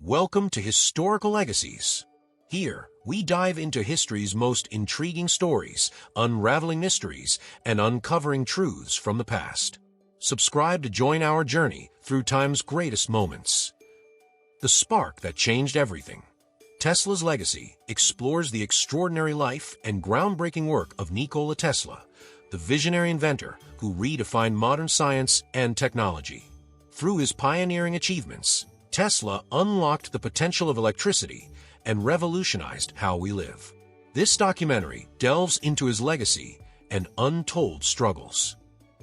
Welcome to Historical Legacies. Here, we dive into history's most intriguing stories, unraveling mysteries, and uncovering truths from the past. Subscribe to join our journey through time's greatest moments. The spark that changed everything. Tesla's legacy explores the extraordinary life and groundbreaking work of Nikola Tesla, the visionary inventor who redefined modern science and technology. Through his pioneering achievements, Tesla unlocked the potential of electricity and revolutionized how we live. This documentary delves into his legacy and untold struggles.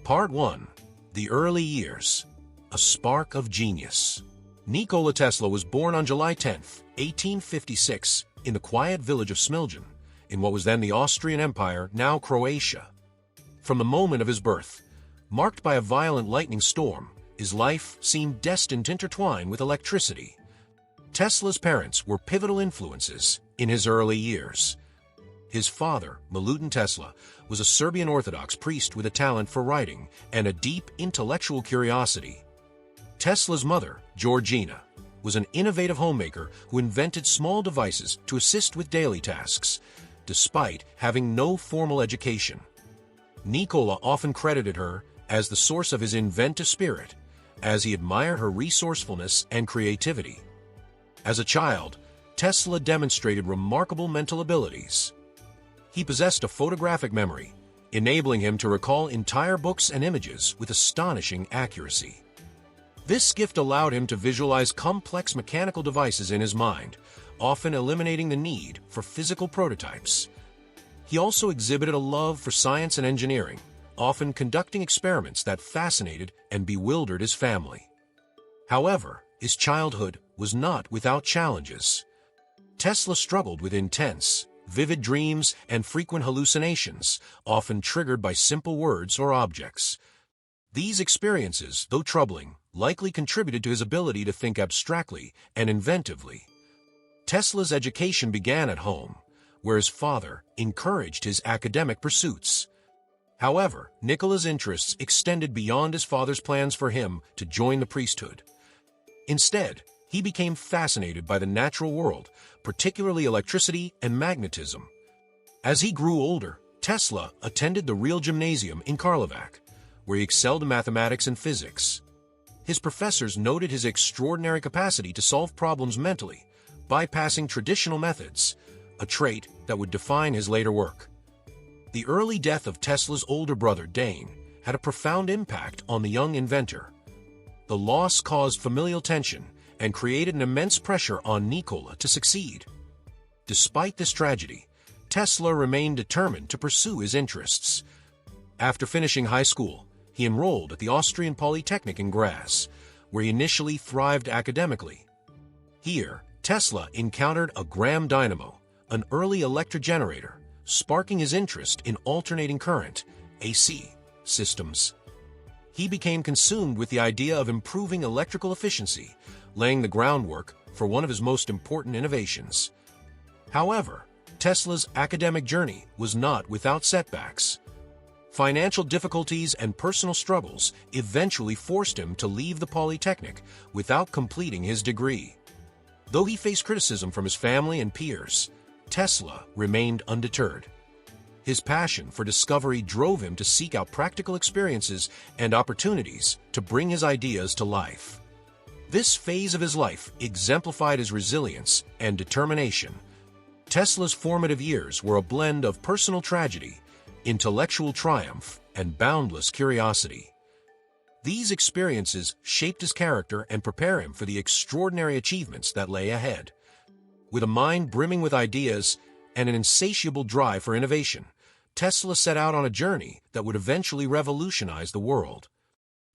Part 1. The Early Years. A Spark of Genius. Nikola Tesla was born on July 10, 1856, in the quiet village of Smiljan, in what was then the Austrian Empire, now Croatia. From the moment of his birth, marked by a violent lightning storm, his life seemed destined to intertwine with electricity. Tesla's parents were pivotal influences in his early years. His father, Milutin Tesla, was a Serbian Orthodox priest with a talent for writing and a deep intellectual curiosity. Tesla's mother, Georgina, was an innovative homemaker who invented small devices to assist with daily tasks, despite having no formal education. Nikola often credited her as the source of his inventive spirit, as he admired her resourcefulness and creativity. As a child, Tesla demonstrated remarkable mental abilities. He possessed a photographic memory, enabling him to recall entire books and images with astonishing accuracy. This gift allowed him to visualize complex mechanical devices in his mind, often eliminating the need for physical prototypes. He also exhibited a love for science and engineering, often conducting experiments that fascinated and bewildered his family. However, his childhood was not without challenges. Tesla struggled with intense, vivid dreams and frequent hallucinations, often triggered by simple words or objects. These experiences, though troubling, likely contributed to his ability to think abstractly and inventively. Tesla's education began at home, where his father encouraged his academic pursuits. However, Nikola's interests extended beyond his father's plans for him to join the priesthood. Instead, he became fascinated by the natural world, particularly electricity and magnetism. As he grew older, Tesla attended the Real Gymnasium in Karlovac, where he excelled in mathematics and physics. His professors noted his extraordinary capacity to solve problems mentally, bypassing traditional methods, a trait that would define his later work. The early death of Tesla's older brother, Dane, had a profound impact on the young inventor. The loss caused familial tension and created an immense pressure on Nikola to succeed. Despite this tragedy, Tesla remained determined to pursue his interests. After finishing high school, he enrolled at the Austrian Polytechnic in Graz, where he initially thrived academically. Here, Tesla encountered a Graham dynamo, an early electric generator, sparking his interest in alternating current, AC, systems. He became consumed with the idea of improving electrical efficiency, laying the groundwork for one of his most important innovations. However, Tesla's academic journey was not without setbacks. Financial difficulties and personal struggles eventually forced him to leave the Polytechnic without completing his degree. Though he faced criticism from his family and peers, Tesla remained undeterred. His passion for discovery drove him to seek out practical experiences and opportunities to bring his ideas to life. This phase of his life exemplified his resilience and determination. Tesla's formative years were a blend of personal tragedy, intellectual triumph, and boundless curiosity. These experiences shaped his character and prepared him for the extraordinary achievements that lay ahead. With a mind brimming with ideas and an insatiable drive for innovation, Tesla set out on a journey that would eventually revolutionize the world.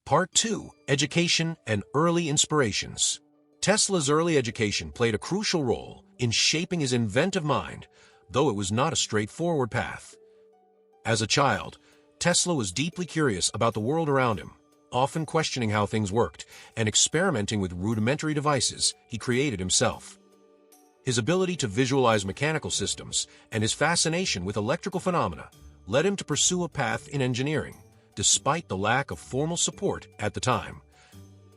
Part 2. Education and Early Inspirations. Tesla's early education played a crucial role in shaping his inventive mind, though it was not a straightforward path. As a child, Tesla was deeply curious about the world around him, often questioning how things worked and experimenting with rudimentary devices he created himself. His ability to visualize mechanical systems and his fascination with electrical phenomena led him to pursue a path in engineering, despite the lack of formal support at the time.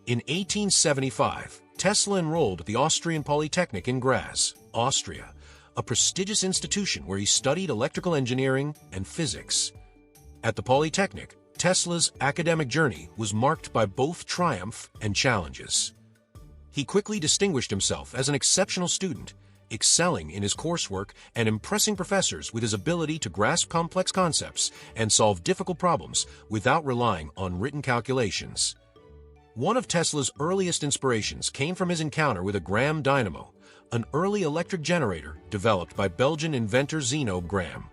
In 1875, Tesla enrolled at the Austrian Polytechnic in Graz, Austria, a prestigious institution where he studied electrical engineering and physics. At the Polytechnic, Tesla's academic journey was marked by both triumph and challenges. He quickly distinguished himself as an exceptional student, excelling in his coursework and impressing professors with his ability to grasp complex concepts and solve difficult problems without relying on written calculations. One of Tesla's earliest inspirations came from his encounter with a Graham dynamo, an early electric generator developed by Belgian inventor Zeno Graham.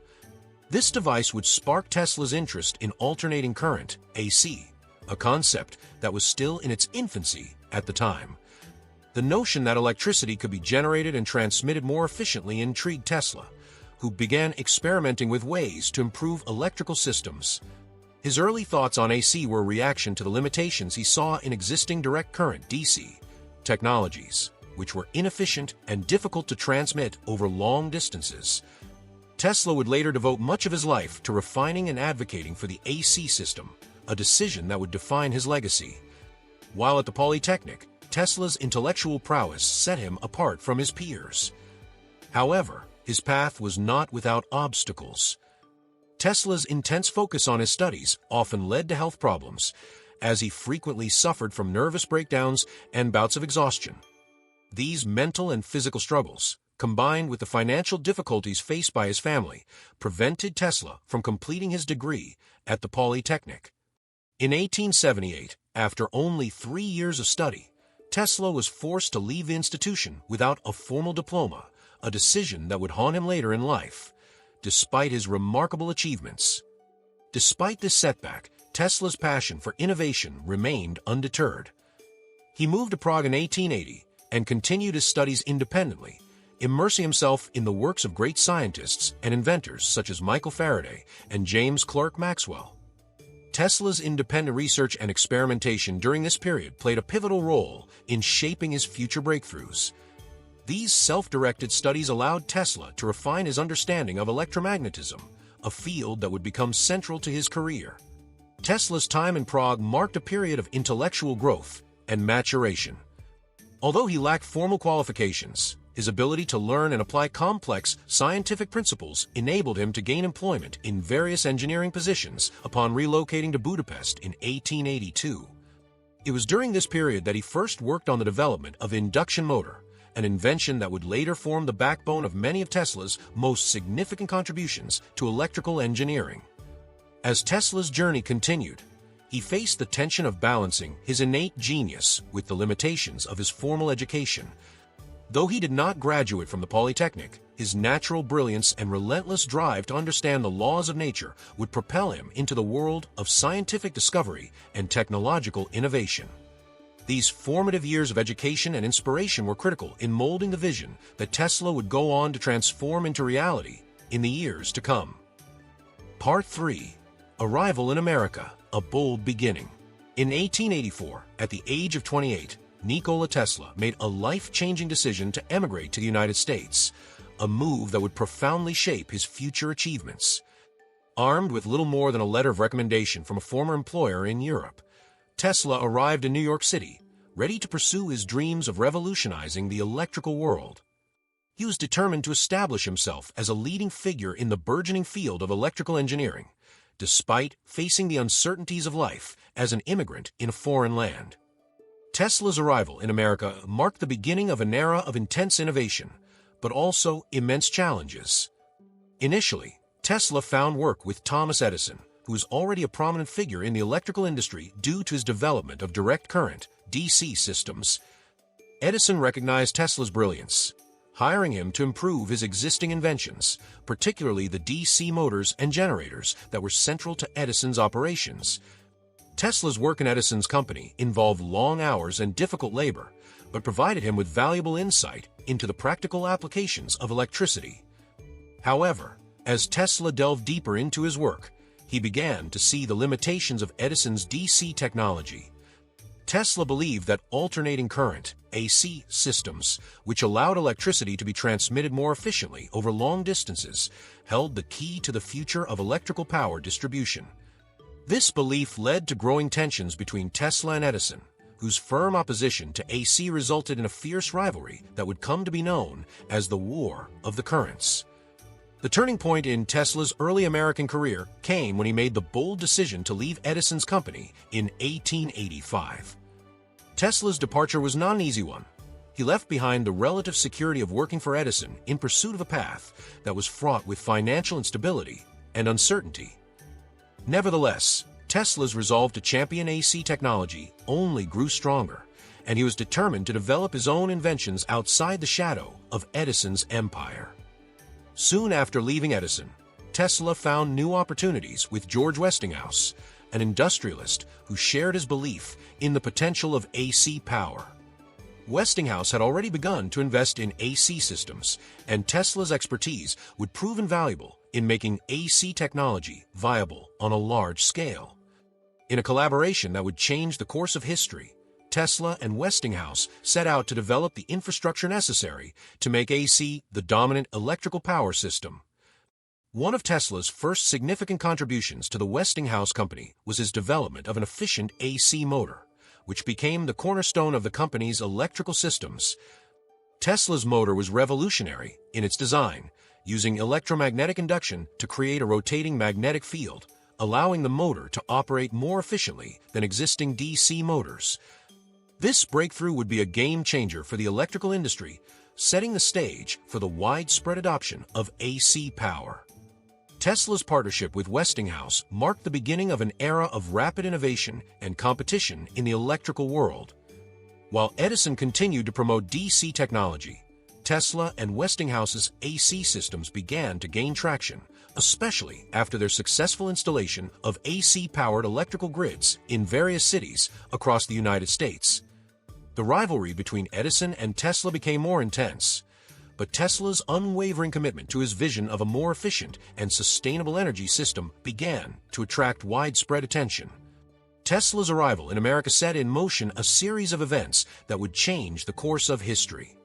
This device would spark Tesla's interest in alternating current, AC, a concept that was still in its infancy at the time. The notion that electricity could be generated and transmitted more efficiently intrigued Tesla, who began experimenting with ways to improve electrical systems. His early thoughts on AC were a reaction to the limitations he saw in existing direct current (DC) technologies, which were inefficient and difficult to transmit over long distances. Tesla would later devote much of his life to refining and advocating for the AC system, a decision that would define his legacy. While at the Polytechnic, Tesla's intellectual prowess set him apart from his peers. However, his path was not without obstacles. Tesla's intense focus on his studies often led to health problems, as he frequently suffered from nervous breakdowns and bouts of exhaustion. These mental and physical struggles, combined with the financial difficulties faced by his family, prevented Tesla from completing his degree at the Polytechnic. In 1878, after only 3 years of study, Tesla was forced to leave the institution without a formal diploma, a decision that would haunt him later in life, despite his remarkable achievements. Despite this setback, Tesla's passion for innovation remained undeterred. He moved to Prague in 1880 and continued his studies independently, immersing himself in the works of great scientists and inventors such as Michael Faraday and James Clerk Maxwell. Tesla's independent research and experimentation during this period played a pivotal role in shaping his future breakthroughs. These self-directed studies allowed Tesla to refine his understanding of electromagnetism, a field that would become central to his career. Tesla's time in Prague marked a period of intellectual growth and maturation. Although he lacked formal qualifications, his ability to learn and apply complex scientific principles enabled him to gain employment in various engineering positions upon relocating to Budapest in 1882. It was during this period that he first worked on the development of induction motor, an invention that would later form the backbone of many of Tesla's most significant contributions to electrical engineering. As Tesla's journey continued, he faced the tension of balancing his innate genius with the limitations of his formal education. Though he did not graduate from the Polytechnic, his natural brilliance and relentless drive to understand the laws of nature would propel him into the world of scientific discovery and technological innovation. These formative years of education and inspiration were critical in molding the vision that Tesla would go on to transform into reality in the years to come. Part 3. Arrival in America, a bold beginning. In 1884, at the age of 28, Nikola Tesla made a life-changing decision to emigrate to the United States, a move that would profoundly shape his future achievements. Armed with little more than a letter of recommendation from a former employer in Europe, Tesla arrived in New York City, ready to pursue his dreams of revolutionizing the electrical world. He was determined to establish himself as a leading figure in the burgeoning field of electrical engineering, despite facing the uncertainties of life as an immigrant in a foreign land. Tesla's arrival in America marked the beginning of an era of intense innovation, but also immense challenges. Initially, Tesla found work with Thomas Edison, who was already a prominent figure in the electrical industry due to his development of direct current, DC systems. Edison recognized Tesla's brilliance, hiring him to improve his existing inventions, particularly the DC motors and generators that were central to Edison's operations. Tesla's work in Edison's company involved long hours and difficult labor, but provided him with valuable insight into the practical applications of electricity. However, as Tesla delved deeper into his work, he began to see the limitations of Edison's DC technology. Tesla believed that alternating current, AC systems, which allowed electricity to be transmitted more efficiently over long distances, held the key to the future of electrical power distribution. This belief led to growing tensions between Tesla and Edison, whose firm opposition to AC resulted in a fierce rivalry that would come to be known as the War of the Currents. The turning point in Tesla's early American career came when he made the bold decision to leave Edison's company in 1885. Tesla's departure was not an easy one. He left behind the relative security of working for Edison in pursuit of a path that was fraught with financial instability and uncertainty. Nevertheless, Tesla's resolve to champion AC technology only grew stronger, and he was determined to develop his own inventions outside the shadow of Edison's empire. Soon after leaving Edison, Tesla found new opportunities with George Westinghouse, an industrialist who shared his belief in the potential of AC power. Westinghouse had already begun to invest in AC systems, and Tesla's expertise would prove invaluable in making AC technology viable on a large scale. In a collaboration that would change the course of history, Tesla and Westinghouse set out to develop the infrastructure necessary to make AC the dominant electrical power system. One of Tesla's first significant contributions to the Westinghouse company was his development of an efficient AC motor, which became the cornerstone of the company's electrical systems. Tesla's motor was revolutionary in its design, using electromagnetic induction to create a rotating magnetic field, allowing the motor to operate more efficiently than existing DC motors. This breakthrough would be a game-changer for the electrical industry, setting the stage for the widespread adoption of AC power. Tesla's partnership with Westinghouse marked the beginning of an era of rapid innovation and competition in the electrical world. While Edison continued to promote DC technology, Tesla and Westinghouse's AC systems began to gain traction, especially after their successful installation of AC-powered electrical grids in various cities across the United States. The rivalry between Edison and Tesla became more intense, but Tesla's unwavering commitment to his vision of a more efficient and sustainable energy system began to attract widespread attention. Tesla's arrival in America set in motion a series of events that would change the course of history.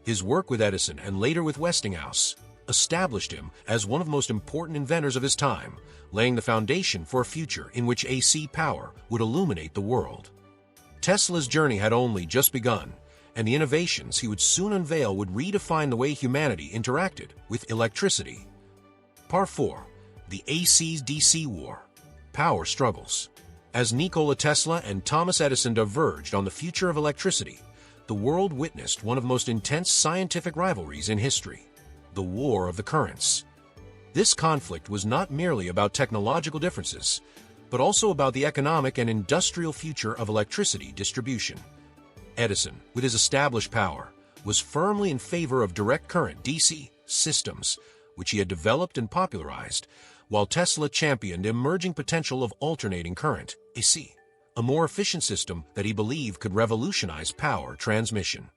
His work with Edison and later with Westinghouse established him as one of the most important inventors of his time, laying the foundation for a future in which AC power would illuminate the world. Tesla's journey had only just begun, and the innovations he would soon unveil would redefine the way humanity interacted with electricity. Part 4. The AC-DC War. Power Struggles. As Nikola Tesla and Thomas Edison diverged on the future of electricity, the world witnessed one of the most intense scientific rivalries in history, the War of the Currents. This conflict was not merely about technological differences, but also about the economic and industrial future of electricity distribution. Edison, with his established power, was firmly in favor of direct current DC systems, which he had developed and popularized, while Tesla championed emerging potential of alternating current, AC, a more efficient system that he believed could revolutionize power transmission.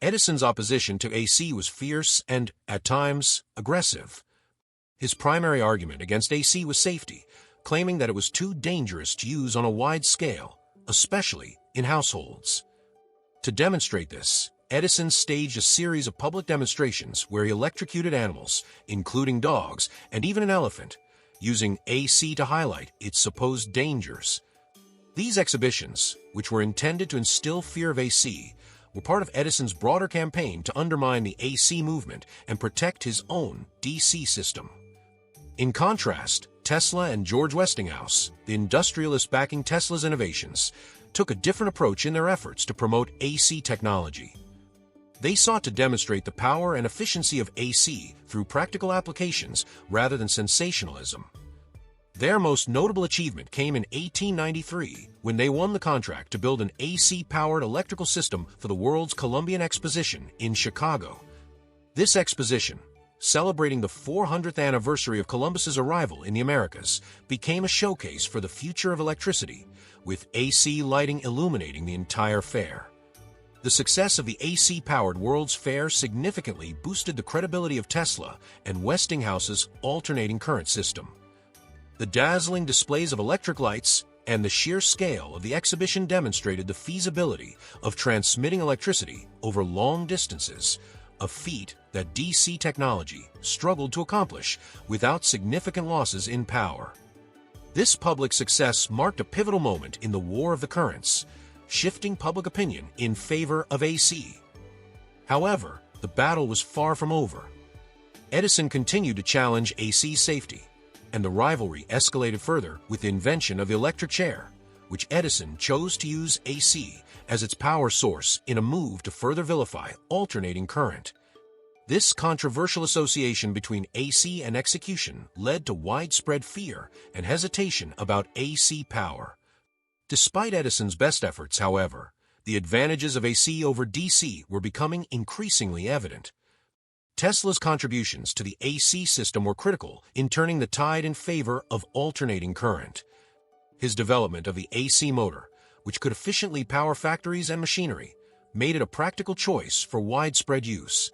Edison's opposition to AC was fierce and, at times, aggressive. His primary argument against AC was safety, claiming that it was too dangerous to use on a wide scale, especially in households. To demonstrate this, Edison staged a series of public demonstrations where he electrocuted animals, including dogs and even an elephant, using AC to highlight its supposed dangers. These exhibitions, which were intended to instill fear of AC, were part of Edison's broader campaign to undermine the AC movement and protect his own DC system. In contrast, Tesla and George Westinghouse, the industrialist backing Tesla's innovations, took a different approach in their efforts to promote AC technology. They sought to demonstrate the power and efficiency of AC through practical applications rather than sensationalism. Their most notable achievement came in 1893 when they won the contract to build an AC-powered electrical system for the World's Columbian Exposition in Chicago. This exposition, celebrating the 400th anniversary of Columbus's arrival in the Americas, became a showcase for the future of electricity, with AC lighting illuminating the entire fair. The success of the AC-powered World's Fair significantly boosted the credibility of Tesla and Westinghouse's alternating current system. The dazzling displays of electric lights and the sheer scale of the exhibition demonstrated the feasibility of transmitting electricity over long distances, a feat that DC technology struggled to accomplish without significant losses in power. This public success marked a pivotal moment in the War of the Currents. shifting public opinion in favor of AC. However, the battle was far from over. Edison continued to challenge AC safety, and the rivalry escalated further with the invention of the electric chair, which Edison chose to use AC as its power source in a move to further vilify alternating current. This controversial association between AC and execution led to widespread fear and hesitation about AC power. Despite Edison's best efforts, however, the advantages of AC over DC were becoming increasingly evident. Tesla's contributions to the AC system were critical in turning the tide in favor of alternating current. His development of the AC motor, which could efficiently power factories and machinery, made it a practical choice for widespread use.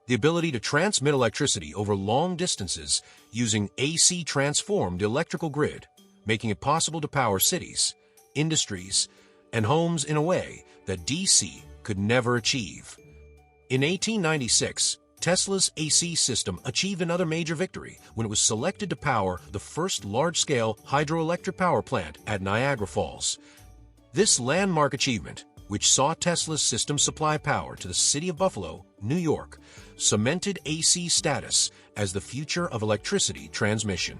The ability to transmit electricity over long distances using AC transformed the electrical grid, making it possible to power cities, industries, and homes in a way that DC could never achieve. In 1896, Tesla's AC system achieved another major victory when it was selected to power the first large-scale hydroelectric power plant at Niagara Falls. This landmark achievement, which saw Tesla's system supply power to the city of Buffalo, New York, cemented AC status as the future of electricity transmission.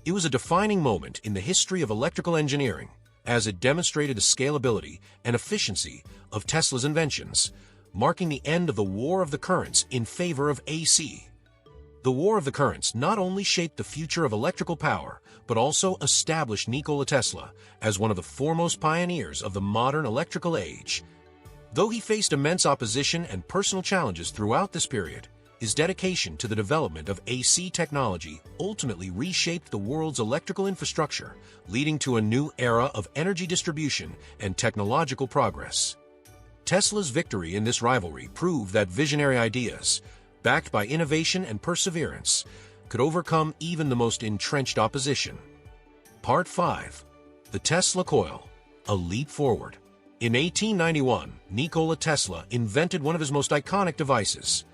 It was a defining moment in the history of electrical engineering, as it demonstrated the scalability and efficiency of Tesla's inventions, marking the end of the War of the Currents in favor of AC. The War of the Currents not only shaped the future of electrical power, but also established Nikola Tesla as one of the foremost pioneers of the modern electrical age. Though he faced immense opposition and personal challenges throughout this period, his dedication to the development of AC technology ultimately reshaped the world's electrical infrastructure, leading to a new era of energy distribution and technological progress. Tesla's victory in this rivalry proved that visionary ideas, backed by innovation and perseverance, could overcome even the most entrenched opposition. Part 5. The Tesla Coil, a leap forward. In 1891, Nikola Tesla invented one of his most iconic devices,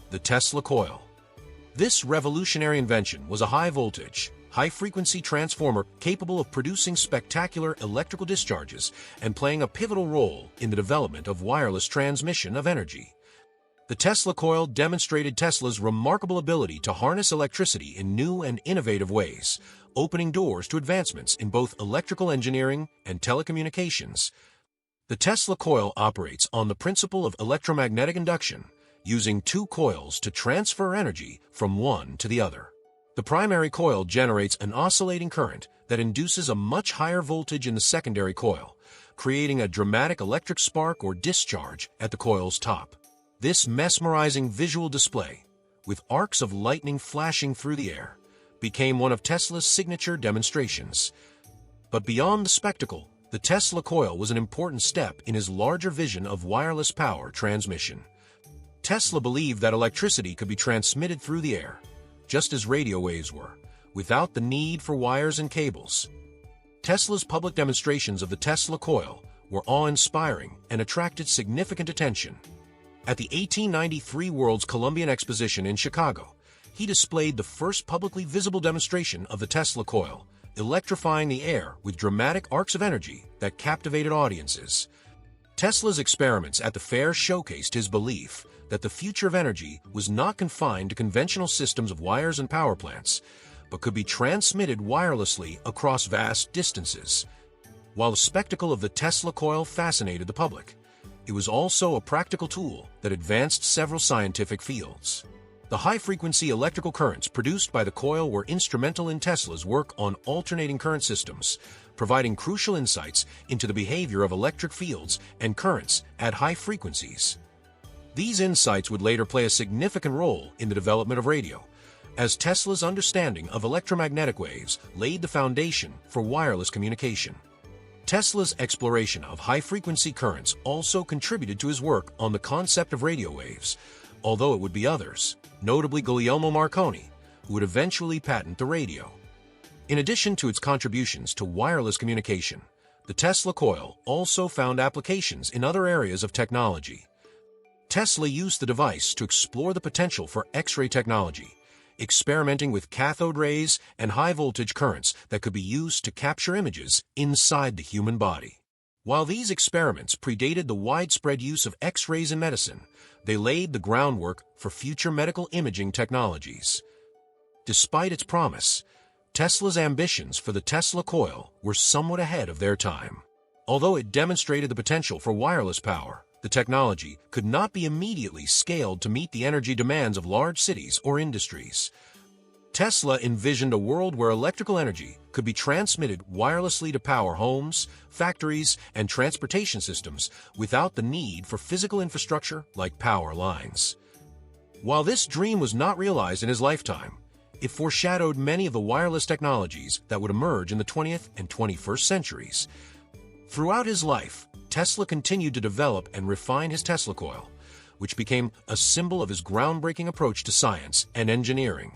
the Tesla coil. This revolutionary invention was a high-voltage, high-frequency transformer capable of producing spectacular electrical discharges and playing a pivotal role in the development of wireless transmission of energy. The Tesla coil demonstrated Tesla's remarkable ability to harness electricity in new and innovative ways, opening doors to advancements in both electrical engineering and telecommunications. The Tesla coil operates on the principle of electromagnetic induction, using two coils to transfer energy from one to the other. The primary coil generates an oscillating current that induces a much higher voltage in the secondary coil, creating a dramatic electric spark or discharge at the coil's top. This mesmerizing visual display, with arcs of lightning flashing through the air, became one of Tesla's signature demonstrations. But beyond the spectacle, the Tesla coil was an important step in his larger vision of wireless power transmission. Tesla believed that electricity could be transmitted through the air, just as radio waves were, without the need for wires and cables. Tesla's public demonstrations of the Tesla coil were awe-inspiring and attracted significant attention. At the 1893 World's Columbian Exposition in Chicago, he displayed the first publicly visible demonstration of the Tesla coil, electrifying the air with dramatic arcs of energy that captivated audiences. Tesla's experiments at the fair showcased his belief that the future of energy was not confined to conventional systems of wires and power plants, but could be transmitted wirelessly across vast distances. While the spectacle of the Tesla coil fascinated the public, it was also a practical tool that advanced several scientific fields. The high-frequency electrical currents produced by the coil were instrumental in Tesla's work on alternating current systems, providing crucial insights into the behavior of electric fields and currents at high frequencies. These insights would later play a significant role in the development of radio, as Tesla's understanding of electromagnetic waves laid the foundation for wireless communication. Tesla's exploration of high-frequency currents also contributed to his work on the concept of radio waves, although it would be others, notably Guglielmo Marconi, who would eventually patent the radio. In addition to its contributions to wireless communication, the Tesla coil also found applications in other areas of technology. Tesla used the device to explore the potential for X-ray technology, experimenting with cathode rays and high-voltage currents that could be used to capture images inside the human body. While these experiments predated the widespread use of X-rays in medicine, they laid the groundwork for future medical imaging technologies. Despite its promise, Tesla's ambitions for the Tesla coil were somewhat ahead of their time. Although it demonstrated the potential for wireless power, the technology could not be immediately scaled to meet the energy demands of large cities or industries. Tesla envisioned a world where electrical energy could be transmitted wirelessly to power homes, factories, and transportation systems without the need for physical infrastructure like power lines. While this dream was not realized in his lifetime, it foreshadowed many of the wireless technologies that would emerge in the 20th and 21st centuries. Throughout his life, Tesla continued to develop and refine his Tesla coil, which became a symbol of his groundbreaking approach to science and engineering.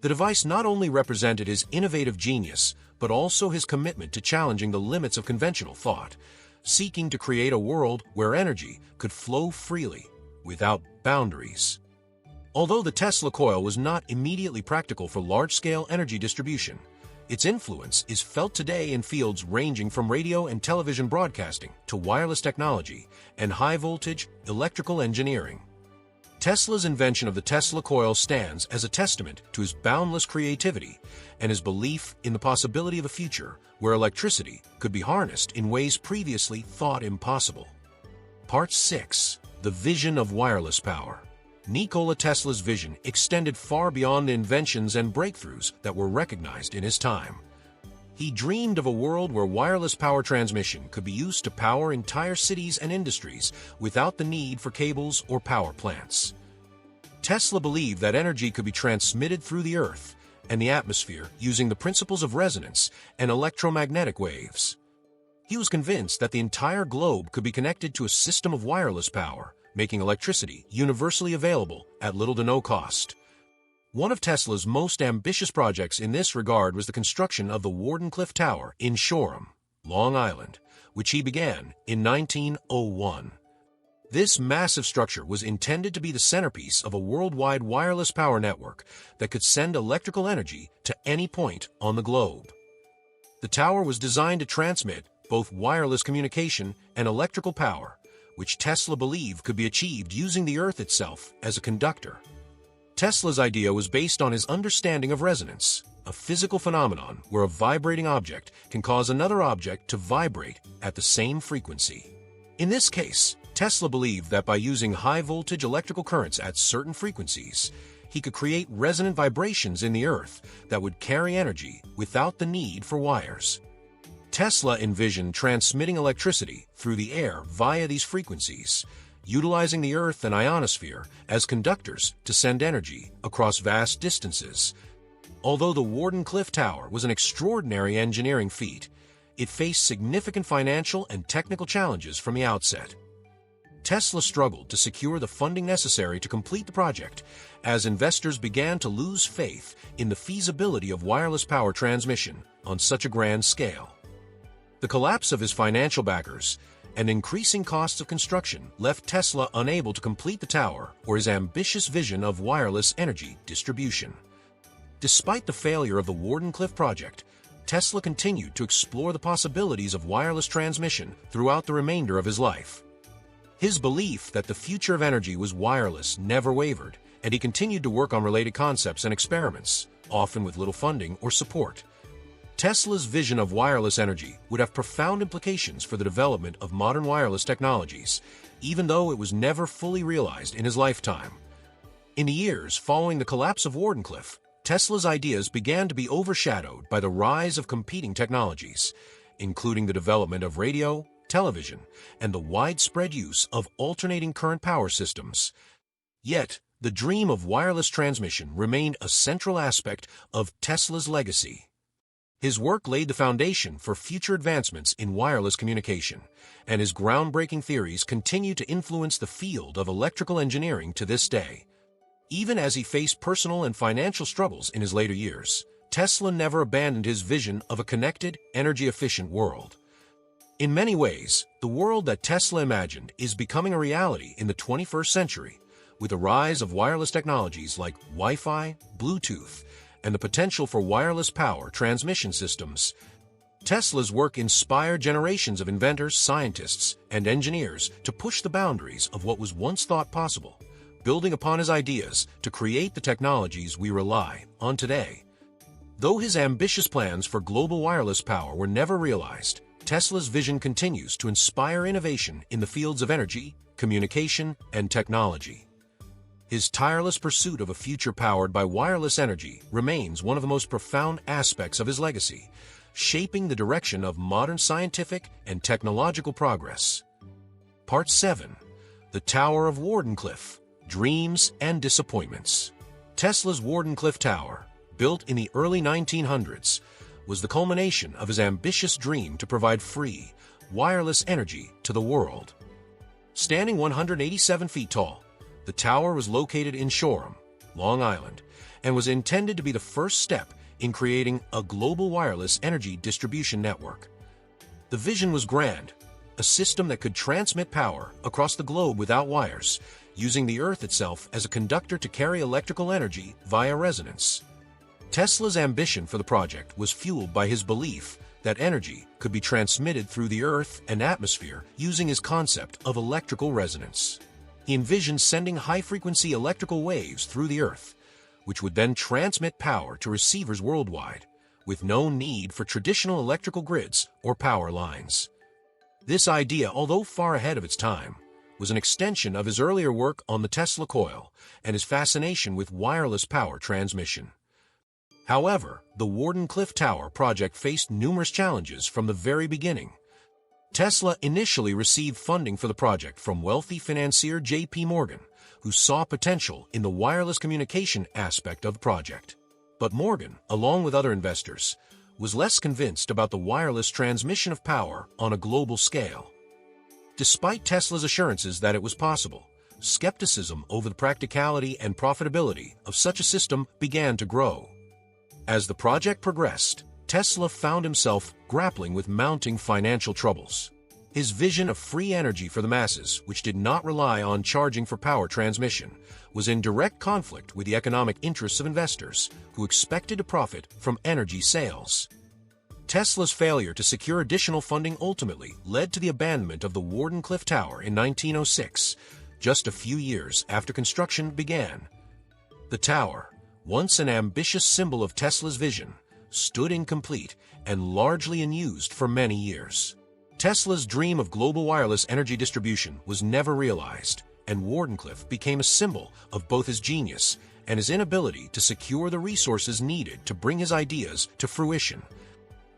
The device not only represented his innovative genius, but also his commitment to challenging the limits of conventional thought, seeking to create a world where energy could flow freely, without boundaries. Although the Tesla coil was not immediately practical for large-scale energy distribution, its influence is felt today in fields ranging from radio and television broadcasting to wireless technology and high-voltage electrical engineering. Tesla's invention of the Tesla coil stands as a testament to his boundless creativity and his belief in the possibility of a future where electricity could be harnessed in ways previously thought impossible. Part 6. The Vision of Wireless Power. Nikola Tesla's vision extended far beyond the inventions and breakthroughs that were recognized in his time. He dreamed of a world where wireless power transmission could be used to power entire cities and industries without the need for cables or power plants. Tesla believed that energy could be transmitted through the Earth and the atmosphere using the principles of resonance and electromagnetic waves. He was convinced that the entire globe could be connected to a system of wireless power, making electricity universally available at little to no cost. One of Tesla's most ambitious projects in this regard was the construction of the Wardenclyffe Tower in Shoreham, Long Island, which he began in 1901. This massive structure was intended to be the centerpiece of a worldwide wireless power network that could send electrical energy to any point on the globe. The tower was designed to transmit both wireless communication and electrical power, which Tesla believed could be achieved using the Earth itself as a conductor. Tesla's idea was based on his understanding of resonance, a physical phenomenon where a vibrating object can cause another object to vibrate at the same frequency. In this case, Tesla believed that by using high-voltage electrical currents at certain frequencies, he could create resonant vibrations in the Earth that would carry energy without the need for wires. Tesla envisioned transmitting electricity through the air via these frequencies, utilizing the Earth and ionosphere as conductors to send energy across vast distances. Although the Wardenclyffe Tower was an extraordinary engineering feat, it faced significant financial and technical challenges from the outset. Tesla struggled to secure the funding necessary to complete the project, as investors began to lose faith in the feasibility of wireless power transmission on such a grand scale. The collapse of his financial backers and increasing costs of construction left Tesla unable to complete the tower or his ambitious vision of wireless energy distribution. Despite the failure of the Wardenclyffe project, Tesla continued to explore the possibilities of wireless transmission throughout the remainder of his life. His belief that the future of energy was wireless never wavered, and he continued to work on related concepts and experiments, often with little funding or support. Tesla's vision of wireless energy would have profound implications for the development of modern wireless technologies, even though it was never fully realized in his lifetime. In the years following the collapse of Wardenclyffe, Tesla's ideas began to be overshadowed by the rise of competing technologies, including the development of radio, television, and the widespread use of alternating current power systems. Yet, the dream of wireless transmission remained a central aspect of Tesla's legacy. His work laid the foundation for future advancements in wireless communication, and his groundbreaking theories continue to influence the field of electrical engineering to this day. Even as he faced personal and financial struggles in his later years, Tesla never abandoned his vision of a connected, energy-efficient world. In many ways, the world that Tesla imagined is becoming a reality in the 21st century, with the rise of wireless technologies like Wi-Fi, Bluetooth, and the potential for wireless power transmission systems. Tesla's work inspired generations of inventors, scientists, and engineers to push the boundaries of what was once thought possible, building upon his ideas to create the technologies we rely on today. Though his ambitious plans for global wireless power were never realized, Tesla's vision continues to inspire innovation in the fields of energy, communication, and technology. His tireless pursuit of a future powered by wireless energy remains one of the most profound aspects of his legacy, shaping the direction of modern scientific and technological progress. Part 7. The Tower of Wardenclyffe, Dreams and Disappointments. Tesla's Wardenclyffe Tower, built in the early 1900s, was the culmination of his ambitious dream to provide free, wireless energy to the world. Standing 187 feet tall, the tower was located in Shoreham, Long Island, and was intended to be the first step in creating a global wireless energy distribution network. The vision was grand, a system that could transmit power across the globe without wires, using the Earth itself as a conductor to carry electrical energy via resonance. Tesla's ambition for the project was fueled by his belief that energy could be transmitted through the Earth and atmosphere using his concept of electrical resonance. He envisioned sending high-frequency electrical waves through the Earth, which would then transmit power to receivers worldwide, with no need for traditional electrical grids or power lines. This idea, although far ahead of its time, was an extension of his earlier work on the Tesla coil and his fascination with wireless power transmission. However, the Wardenclyffe Tower project faced numerous challenges from the very beginning. Tesla initially received funding for the project from wealthy financier J.P. Morgan, who saw potential in the wireless communication aspect of the project. But Morgan, along with other investors, was less convinced about the wireless transmission of power on a global scale. Despite Tesla's assurances that it was possible, skepticism over the practicality and profitability of such a system began to grow. As the project progressed, Tesla found himself grappling with mounting financial troubles. His vision of free energy for the masses, which did not rely on charging for power transmission, was in direct conflict with the economic interests of investors who expected to profit from energy sales. Tesla's failure to secure additional funding ultimately led to the abandonment of the Wardenclyffe Tower in 1906, just a few years after construction began. The tower, once an ambitious symbol of Tesla's vision, stood incomplete and largely unused for many years. Tesla's dream of global wireless energy distribution was never realized, and Wardenclyffe became a symbol of both his genius and his inability to secure the resources needed to bring his ideas to fruition.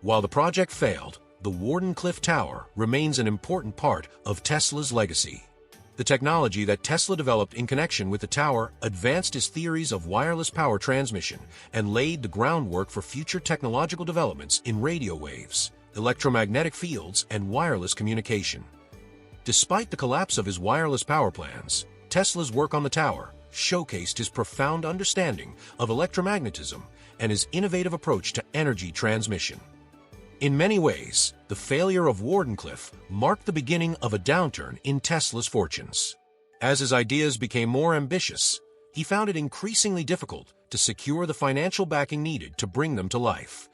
While the project failed, the Wardenclyffe Tower remains an important part of Tesla's legacy. The technology that Tesla developed in connection with the tower advanced his theories of wireless power transmission and laid the groundwork for future technological developments in radio waves, electromagnetic fields, and wireless communication. Despite the collapse of his wireless power plans, Tesla's work on the tower showcased his profound understanding of electromagnetism and his innovative approach to energy transmission. In many ways, the failure of Wardenclyffe marked the beginning of a downturn in Tesla's fortunes. As his ideas became more ambitious, he found it increasingly difficult to secure the financial backing needed to bring them to life.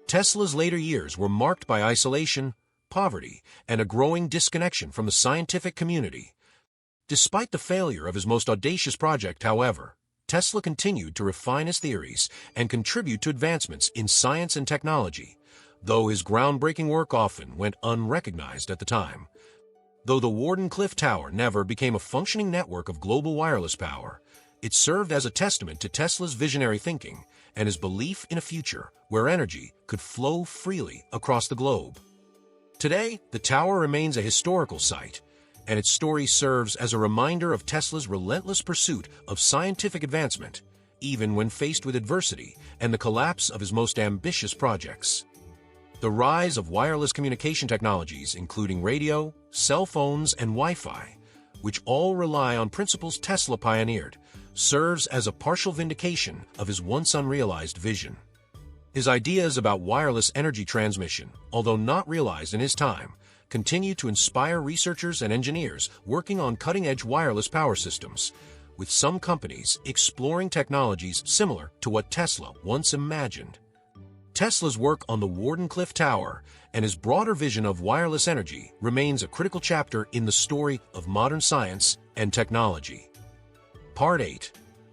Tesla's later years were marked by isolation, poverty, and a growing disconnection from the scientific community. Despite the failure of his most audacious project, however, Tesla continued to refine his theories and contribute to advancements in science and technology, though his groundbreaking work often went unrecognized at the time. Though the Wardenclyffe Tower never became a functioning network of global wireless power, it served as a testament to Tesla's visionary thinking and his belief in a future where energy could flow freely across the globe. Today, the tower remains a historical site, and its story serves as a reminder of Tesla's relentless pursuit of scientific advancement, even when faced with adversity and the collapse of his most ambitious projects. The rise of wireless communication technologies, including radio, cell phones, and Wi-Fi, which all rely on principles Tesla pioneered, serves as a partial vindication of his once unrealized vision. His ideas about wireless energy transmission, although not realized in his time, continue to inspire researchers and engineers working on cutting-edge wireless power systems, with some companies exploring technologies similar to what Tesla once imagined. Tesla's work on the Wardenclyffe Tower and his broader vision of wireless energy remains a critical chapter in the story of modern science and technology. Part 8.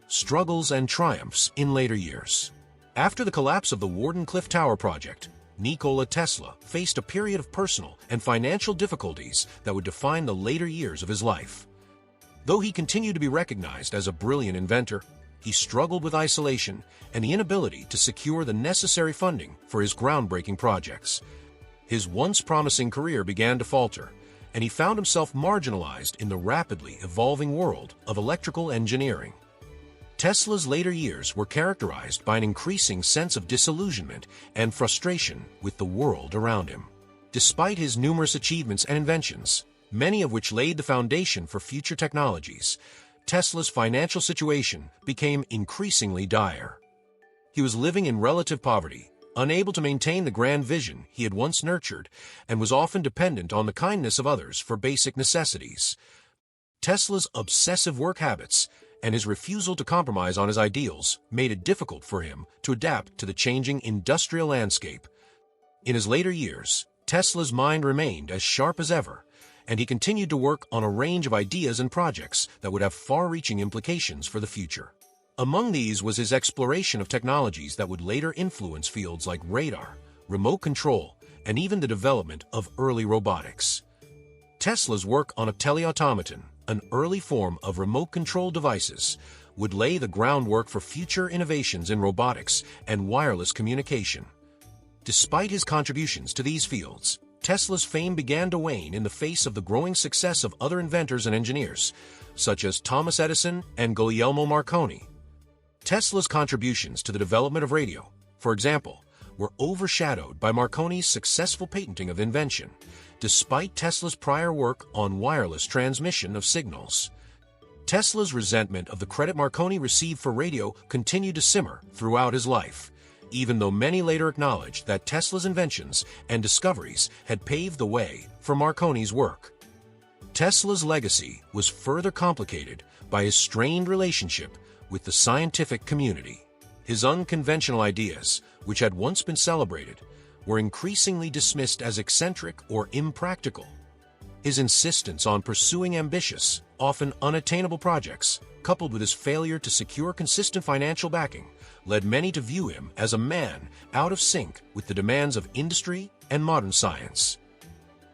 Struggles and Triumphs in Later Years. After the collapse of the Wardenclyffe Tower project, Nikola Tesla faced a period of personal and financial difficulties that would define the later years of his life. Though he continued to be recognized as a brilliant inventor, he struggled with isolation and the inability to secure the necessary funding for his groundbreaking projects. His once promising career began to falter, and he found himself marginalized in the rapidly evolving world of electrical engineering. Tesla's later years were characterized by an increasing sense of disillusionment and frustration with the world around him. Despite his numerous achievements and inventions, many of which laid the foundation for future technologies, Tesla's financial situation became increasingly dire. He was living in relative poverty, unable to maintain the grand vision he had once nurtured, and was often dependent on the kindness of others for basic necessities. Tesla's obsessive work habits and his refusal to compromise on his ideals made it difficult for him to adapt to the changing industrial landscape. In his later years, Tesla's mind remained as sharp as ever, and he continued to work on a range of ideas and projects that would have far-reaching implications for the future. Among these was his exploration of technologies that would later influence fields like radar, remote control, and even the development of early robotics. Tesla's work on a teleautomaton, an early form of remote-controlled devices, would lay the groundwork for future innovations in robotics and wireless communication. Despite his contributions to these fields, Tesla's fame began to wane in the face of the growing success of other inventors and engineers, such as Thomas Edison and Guglielmo Marconi. Tesla's contributions to the development of radio, for example, were overshadowed by Marconi's successful patenting of invention, despite Tesla's prior work on wireless transmission of signals. Tesla's resentment of the credit Marconi received for radio continued to simmer throughout his life, even though many later acknowledged that Tesla's inventions and discoveries had paved the way for Marconi's work. Tesla's legacy was further complicated by his strained relationship with the scientific community. His unconventional ideas, which had once been celebrated, were increasingly dismissed as eccentric or impractical. His insistence on pursuing ambitious, often unattainable projects, coupled with his failure to secure consistent financial backing, led many to view him as a man out of sync with the demands of industry and modern science.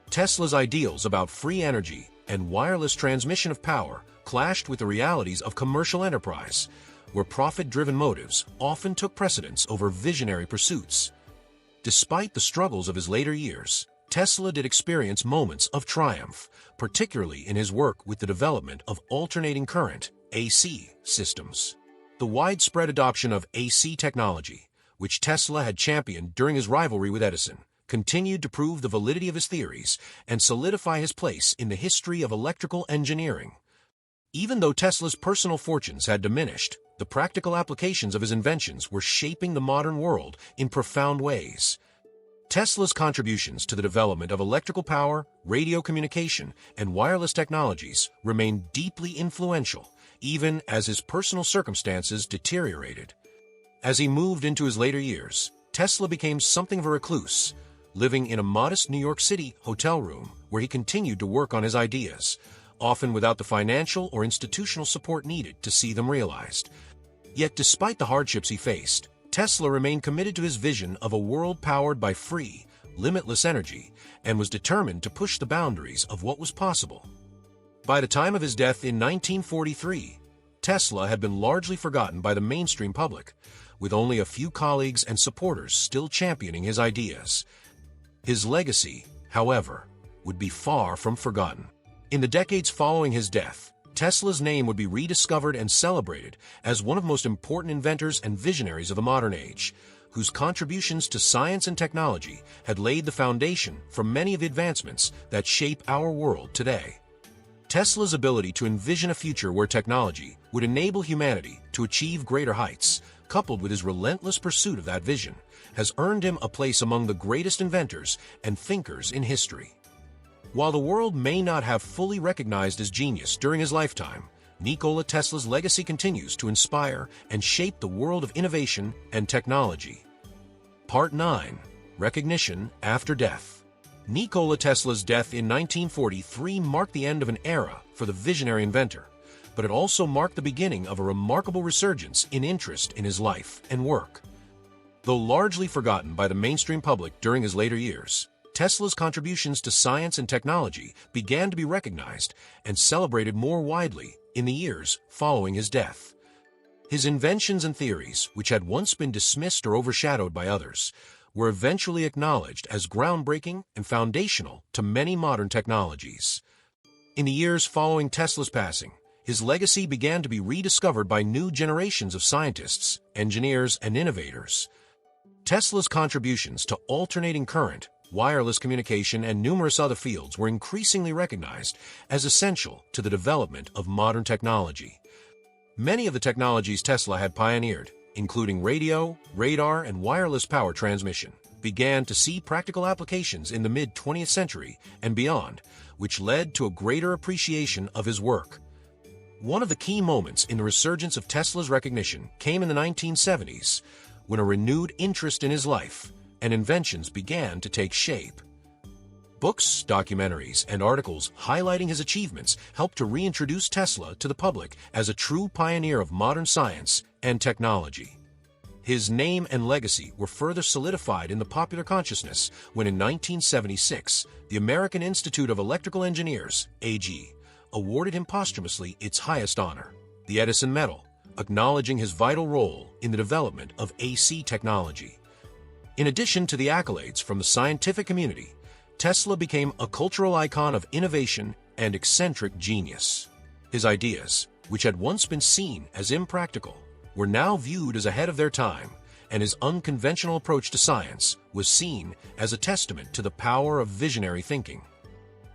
Tesla's ideals about free energy and wireless transmission of power clashed with the realities of commercial enterprise, where profit-driven motives often took precedence over visionary pursuits. Despite the struggles of his later years, Tesla did experience moments of triumph, particularly in his work with the development of alternating current (AC) systems. The widespread adoption of AC technology, which Tesla had championed during his rivalry with Edison, continued to prove the validity of his theories and solidify his place in the history of electrical engineering. Even though Tesla's personal fortunes had diminished, the practical applications of his inventions were shaping the modern world in profound ways. Tesla's contributions to the development of electrical power, radio communication, and wireless technologies remained deeply influential, even as his personal circumstances deteriorated. As he moved into his later years, Tesla became something of a recluse, living in a modest New York City hotel room where he continued to work on his ideas, often without the financial or institutional support needed to see them realized. Yet despite the hardships he faced, Tesla remained committed to his vision of a world powered by free, limitless energy, and was determined to push the boundaries of what was possible. By the time of his death in 1943, Tesla had been largely forgotten by the mainstream public, with only a few colleagues and supporters still championing his ideas. His legacy, however, would be far from forgotten. In the decades following his death, Tesla's name would be rediscovered and celebrated as one of the most important inventors and visionaries of the modern age, whose contributions to science and technology had laid the foundation for many of the advancements that shape our world today. Tesla's ability to envision a future where technology would enable humanity to achieve greater heights, coupled with his relentless pursuit of that vision, has earned him a place among the greatest inventors and thinkers in history. While the world may not have fully recognized his genius during his lifetime, Nikola Tesla's legacy continues to inspire and shape the world of innovation and technology. Part 9. Recognition After Death. Nikola Tesla's death in 1943 marked the end of an era for the visionary inventor, but it also marked the beginning of a remarkable resurgence in interest in his life and work. Though largely forgotten by the mainstream public during his later years, Tesla's contributions to science and technology began to be recognized and celebrated more widely in the years following his death. His inventions and theories, which had once been dismissed or overshadowed by others, were eventually acknowledged as groundbreaking and foundational to many modern technologies. In the years following Tesla's passing, his legacy began to be rediscovered by new generations of scientists, engineers, and innovators. Tesla's contributions to alternating current, wireless communication, and numerous other fields were increasingly recognized as essential to the development of modern technology. Many of the technologies Tesla had pioneered, including radio, radar, and wireless power transmission, began to see practical applications in the mid-20th century and beyond, which led to a greater appreciation of his work. One of the key moments in the resurgence of Tesla's recognition came in the 1970s, when a renewed interest in his life and inventions began to take shape. Books, documentaries, and articles highlighting his achievements helped to reintroduce Tesla to the public as a true pioneer of modern science and technology. His name and legacy were further solidified in the popular consciousness when in 1976, the American Institute of Electrical Engineers, AG, awarded him posthumously its highest honor, the Edison Medal, acknowledging his vital role in the development of AC technology. In addition to the accolades from the scientific community, Tesla became a cultural icon of innovation and eccentric genius. His ideas, which had once been seen as impractical, were now viewed as ahead of their time, and his unconventional approach to science was seen as a testament to the power of visionary thinking.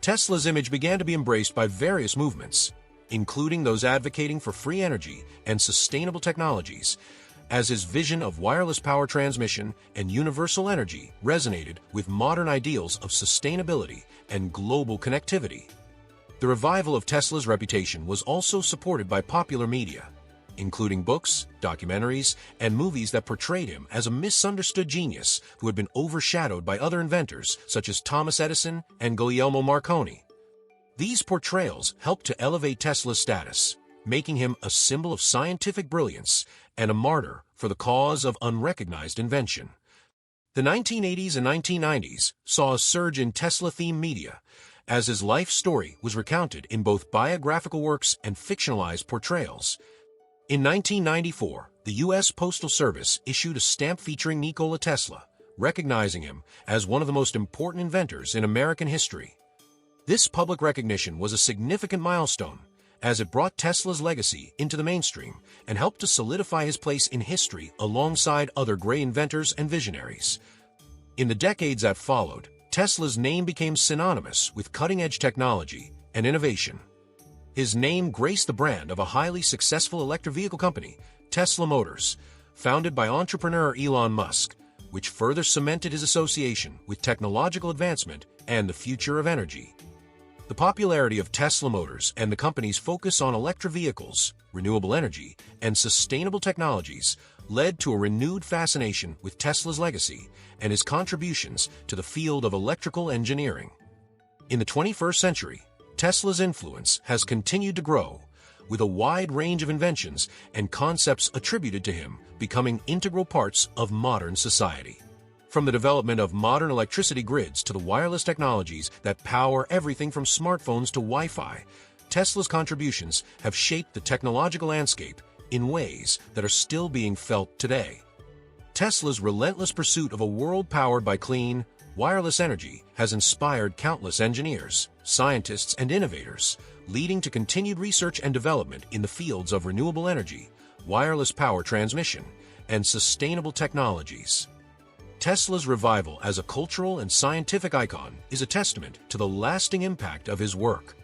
Tesla's image began to be embraced by various movements, including those advocating for free energy and sustainable technologies, as his vision of wireless power transmission and universal energy resonated with modern ideals of sustainability and global connectivity. The revival of Tesla's reputation was also supported by popular media, including books, documentaries, and movies that portrayed him as a misunderstood genius who had been overshadowed by other inventors such as Thomas Edison and Guglielmo Marconi. These portrayals helped to elevate Tesla's status, making him a symbol of scientific brilliance and a martyr for the cause of unrecognized invention. The 1980s and 1990s saw a surge in Tesla-themed media, as his life story was recounted in both biographical works and fictionalized portrayals. In 1994, the U.S. Postal Service issued a stamp featuring Nikola Tesla, recognizing him as one of the most important inventors in American history. This public recognition was a significant milestone, as it brought Tesla's legacy into the mainstream and helped to solidify his place in history alongside other great inventors and visionaries. In the decades that followed, Tesla's name became synonymous with cutting-edge technology and innovation. His name graced the brand of a highly successful electric vehicle company, Tesla Motors, founded by entrepreneur Elon Musk, which further cemented his association with technological advancement and the future of energy. The popularity of Tesla Motors and the company's focus on electric vehicles, renewable energy, and sustainable technologies led to a renewed fascination with Tesla's legacy and his contributions to the field of electrical engineering. In the 21st century, Tesla's influence has continued to grow, with a wide range of inventions and concepts attributed to him becoming integral parts of modern society. From the development of modern electricity grids to the wireless technologies that power everything from smartphones to Wi-Fi, Tesla's contributions have shaped the technological landscape in ways that are still being felt today. Tesla's relentless pursuit of a world powered by clean, wireless energy has inspired countless engineers, scientists, and innovators, leading to continued research and development in the fields of renewable energy, wireless power transmission, and sustainable technologies. Tesla's revival as a cultural and scientific icon is a testament to the lasting impact of his work.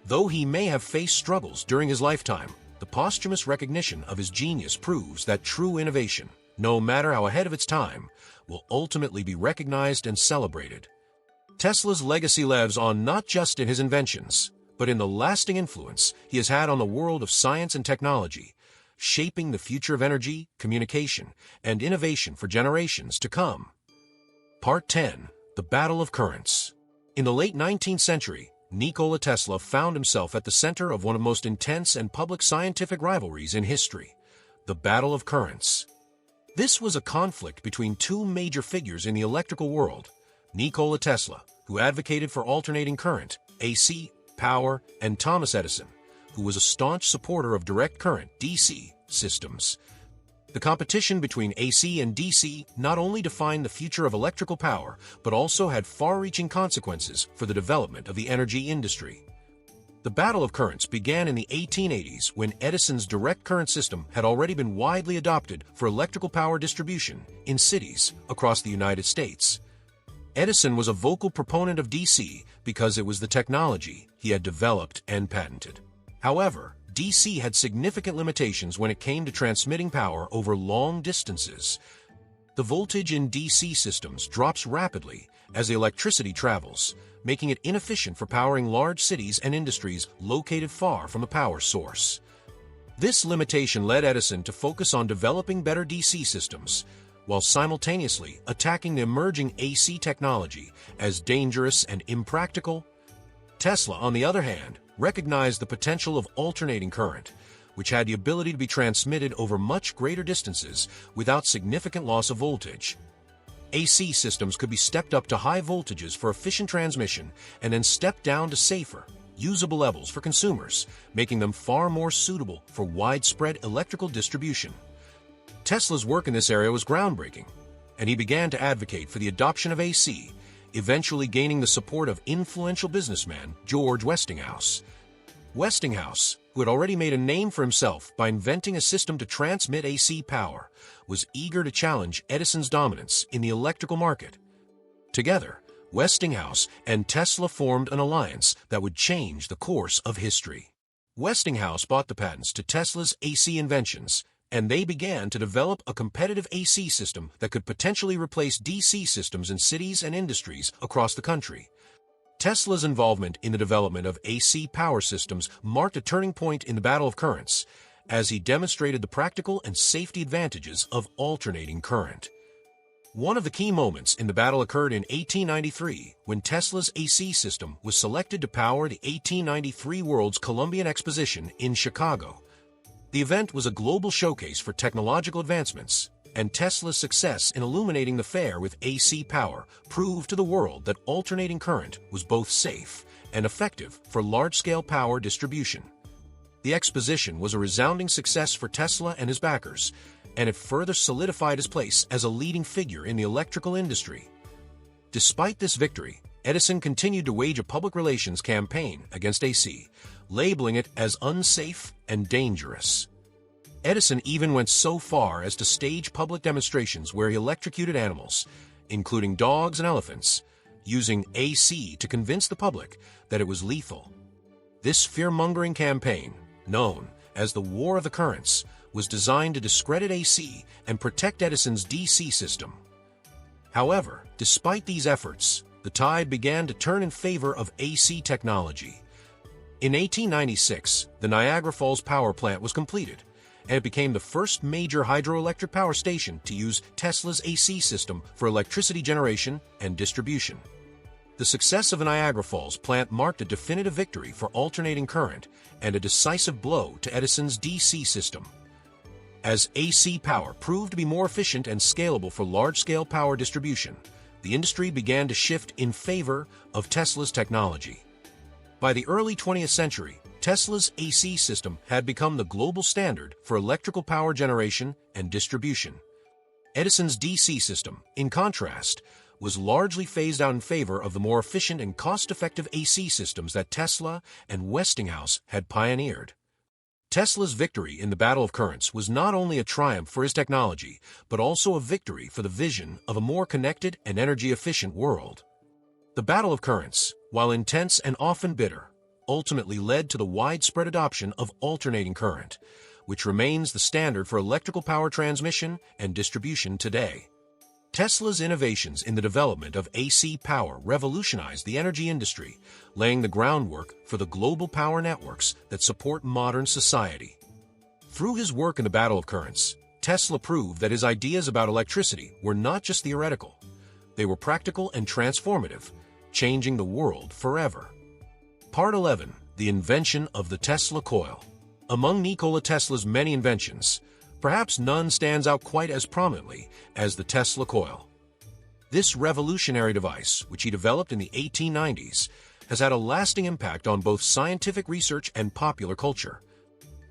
Though he may have faced struggles during his lifetime, the posthumous recognition of his genius proves that true innovation, no matter how ahead of its time, will ultimately be recognized and celebrated. Tesla's legacy lives on not just in his inventions, but in the lasting influence he has had on the world of science and technology, shaping the future of energy, communication, and innovation for generations to come. Part 10. The Battle of Currents. In the late 19th century, Nikola Tesla found himself at the center of one of the most intense and public scientific rivalries in history, the Battle of Currents. This was a conflict between two major figures in the electrical world, Nikola Tesla, who advocated for alternating current, AC, power, and Thomas Edison, who was a staunch supporter of direct current, DC, systems. The competition between AC and DC not only defined the future of electrical power, but also had far-reaching consequences for the development of the energy industry. The Battle of Currents began in the 1880s when Edison's direct current system had already been widely adopted for electrical power distribution in cities across the United States. Edison was a vocal proponent of DC because it was the technology he had developed and patented. However, DC had significant limitations when it came to transmitting power over long distances. The voltage in DC systems drops rapidly as the electricity travels, making it inefficient for powering large cities and industries located far from a power source. This limitation led Edison to focus on developing better DC systems, while simultaneously attacking the emerging AC technology as dangerous and impractical. Tesla, on the other hand, recognized the potential of alternating current, which had the ability to be transmitted over much greater distances without significant loss of voltage. AC systems could be stepped up to high voltages for efficient transmission and then stepped down to safer, usable levels for consumers, making them far more suitable for widespread electrical distribution. Tesla's work in this area was groundbreaking, and he began to advocate for the adoption of AC, eventually gaining the support of influential businessman George Westinghouse. Westinghouse, who had already made a name for himself by inventing a system to transmit AC power, was eager to challenge Edison's dominance in the electrical market. Together, Westinghouse and Tesla formed an alliance that would change the course of history. Westinghouse bought the patents to Tesla's AC inventions, and they began to develop a competitive AC system that could potentially replace DC systems in cities and industries across the country. Tesla's involvement in the development of AC power systems marked a turning point in the Battle of Currents, as he demonstrated the practical and safety advantages of alternating current. One of the key moments in the battle occurred in 1893, when Tesla's AC system was selected to power the 1893 World's Columbian Exposition in Chicago. The event was a global showcase for technological advancements, and Tesla's success in illuminating the fair with AC power proved to the world that alternating current was both safe and effective for large-scale power distribution. The exposition was a resounding success for Tesla and his backers, and it further solidified his place as a leading figure in the electrical industry. Despite this victory, Edison continued to wage a public relations campaign against AC, labeling it as unsafe and dangerous. Edison even went so far as to stage public demonstrations where he electrocuted animals, including dogs and elephants, using AC to convince the public that it was lethal. This fear-mongering campaign, known as the War of the Currents, was designed to discredit AC and protect Edison's DC system. However, despite these efforts, the tide began to turn in favor of AC technology. In 1896, the Niagara Falls power plant was completed, and it became the first major hydroelectric power station to use Tesla's AC system for electricity generation and distribution. The success of the Niagara Falls plant marked a definitive victory for alternating current and a decisive blow to Edison's DC system. As AC power proved to be more efficient and scalable for large-scale power distribution, the industry began to shift in favor of Tesla's technology. By the early 20th century, Tesla's AC system had become the global standard for electrical power generation and distribution. Edison's DC system, in contrast, was largely phased out in favor of the more efficient and cost-effective AC systems that Tesla and Westinghouse had pioneered. Tesla's victory in the Battle of Currents was not only a triumph for his technology, but also a victory for the vision of a more connected and energy-efficient world. The Battle of Currents, while intense and often bitter, ultimately led to the widespread adoption of alternating current, which remains the standard for electrical power transmission and distribution today. Tesla's innovations in the development of AC power revolutionized the energy industry, laying the groundwork for the global power networks that support modern society. Through his work in the Battle of Currents, Tesla proved that his ideas about electricity were not just theoretical. They were practical and transformative, changing the world forever. Part 11. The invention of the Tesla coil. Among Nikola Tesla's many inventions, perhaps none stands out quite as prominently as the Tesla coil. This revolutionary device, which he developed in the 1890s, has had a lasting impact on both scientific research and popular culture.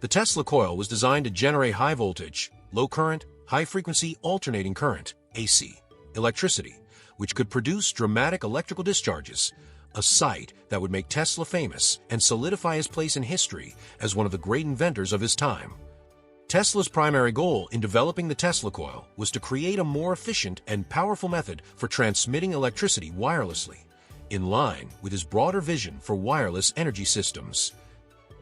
The Tesla coil was designed to generate high voltage, low current, high-frequency alternating current, AC, electricity, which could produce dramatic electrical discharges, a sight that would make Tesla famous and solidify his place in history as one of the great inventors of his time. Tesla's primary goal in developing the Tesla coil was to create a more efficient and powerful method for transmitting electricity wirelessly, in line with his broader vision for wireless energy systems.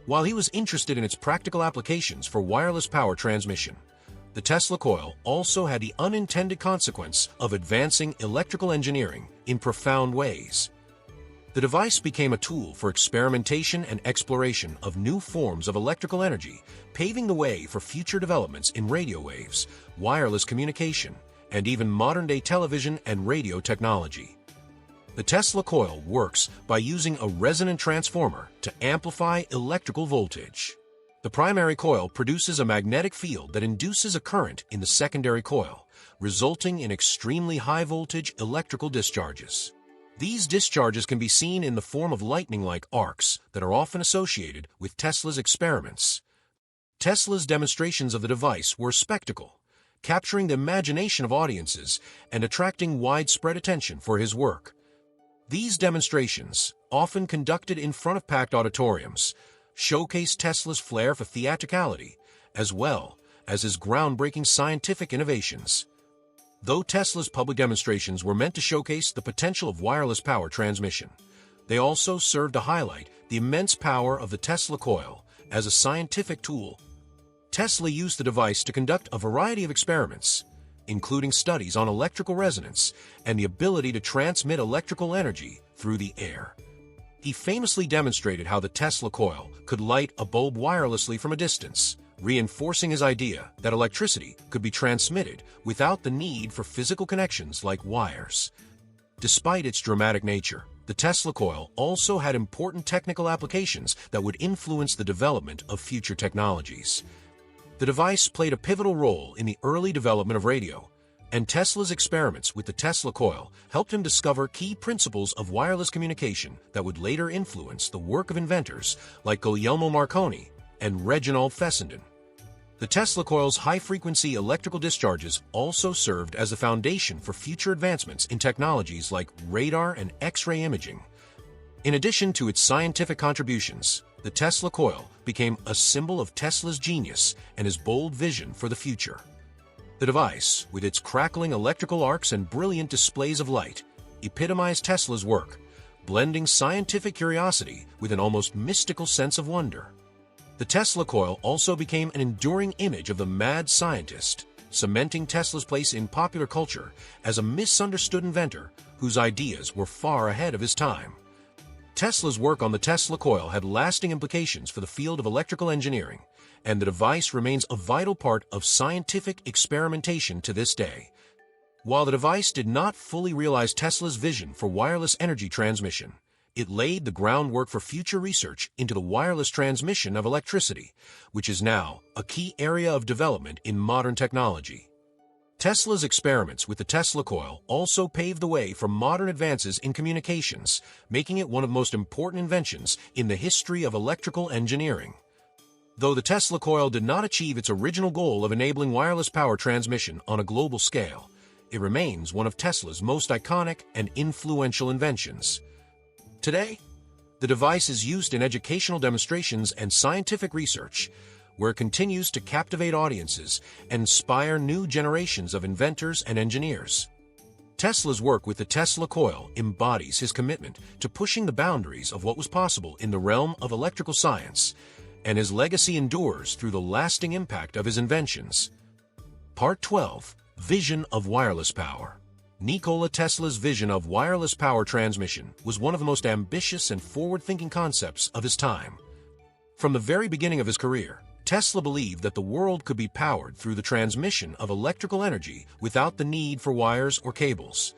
While he was interested in its practical applications for wireless power transmission, the Tesla coil also had the unintended consequence of advancing electrical engineering in profound ways. The device became a tool for experimentation and exploration of new forms of electrical energy, paving the way for future developments in radio waves, wireless communication, and even modern-day television and radio technology. The Tesla coil works by using a resonant transformer to amplify electrical voltage. The primary coil produces a magnetic field that induces a current in the secondary coil, resulting in extremely high-voltage electrical discharges. These discharges can be seen in the form of lightning-like arcs that are often associated with Tesla's experiments. Tesla's demonstrations of the device were a spectacle, capturing the imagination of audiences and attracting widespread attention for his work. These demonstrations, often conducted in front of packed auditoriums, showcase Tesla's flair for theatricality, as well as his groundbreaking scientific innovations. Though Tesla's public demonstrations were meant to showcase the potential of wireless power transmission, they also served to highlight the immense power of the Tesla coil as a scientific tool. Tesla used the device to conduct a variety of experiments, including studies on electrical resonance and the ability to transmit electrical energy through the air. He famously demonstrated how the Tesla coil could light a bulb wirelessly from a distance, reinforcing his idea that electricity could be transmitted without the need for physical connections like wires. Despite its dramatic nature, the Tesla coil also had important technical applications that would influence the development of future technologies. The device played a pivotal role in the early development of radio, and Tesla's experiments with the Tesla coil helped him discover key principles of wireless communication that would later influence the work of inventors like Guglielmo Marconi and Reginald Fessenden. The Tesla coil's high-frequency electrical discharges also served as a foundation for future advancements in technologies like radar and X-ray imaging. In addition to its scientific contributions, the Tesla coil became a symbol of Tesla's genius and his bold vision for the future. The device, with its crackling electrical arcs and brilliant displays of light, epitomized Tesla's work, blending scientific curiosity with an almost mystical sense of wonder. The Tesla coil also became an enduring image of the mad scientist, cementing Tesla's place in popular culture as a misunderstood inventor whose ideas were far ahead of his time. Tesla's work on the Tesla coil had lasting implications for the field of electrical engineering, and the device remains a vital part of scientific experimentation to this day. While the device did not fully realize Tesla's vision for wireless energy transmission, it laid the groundwork for future research into the wireless transmission of electricity, which is now a key area of development in modern technology. Tesla's experiments with the Tesla coil also paved the way for modern advances in communications, making it one of the most important inventions in the history of electrical engineering. Though the Tesla coil did not achieve its original goal of enabling wireless power transmission on a global scale, it remains one of Tesla's most iconic and influential inventions. Today, the device is used in educational demonstrations and scientific research, where it continues to captivate audiences and inspire new generations of inventors and engineers. Tesla's work with the Tesla coil embodies his commitment to pushing the boundaries of what was possible in the realm of electrical science, and his legacy endures through the lasting impact of his inventions. Part 12. Vision of wireless power. Nikola Tesla's vision of wireless power transmission was one of the most ambitious and forward-thinking concepts of his time. From the very beginning of his career, Tesla believed that the world could be powered through the transmission of electrical energy without the need for wires or cables.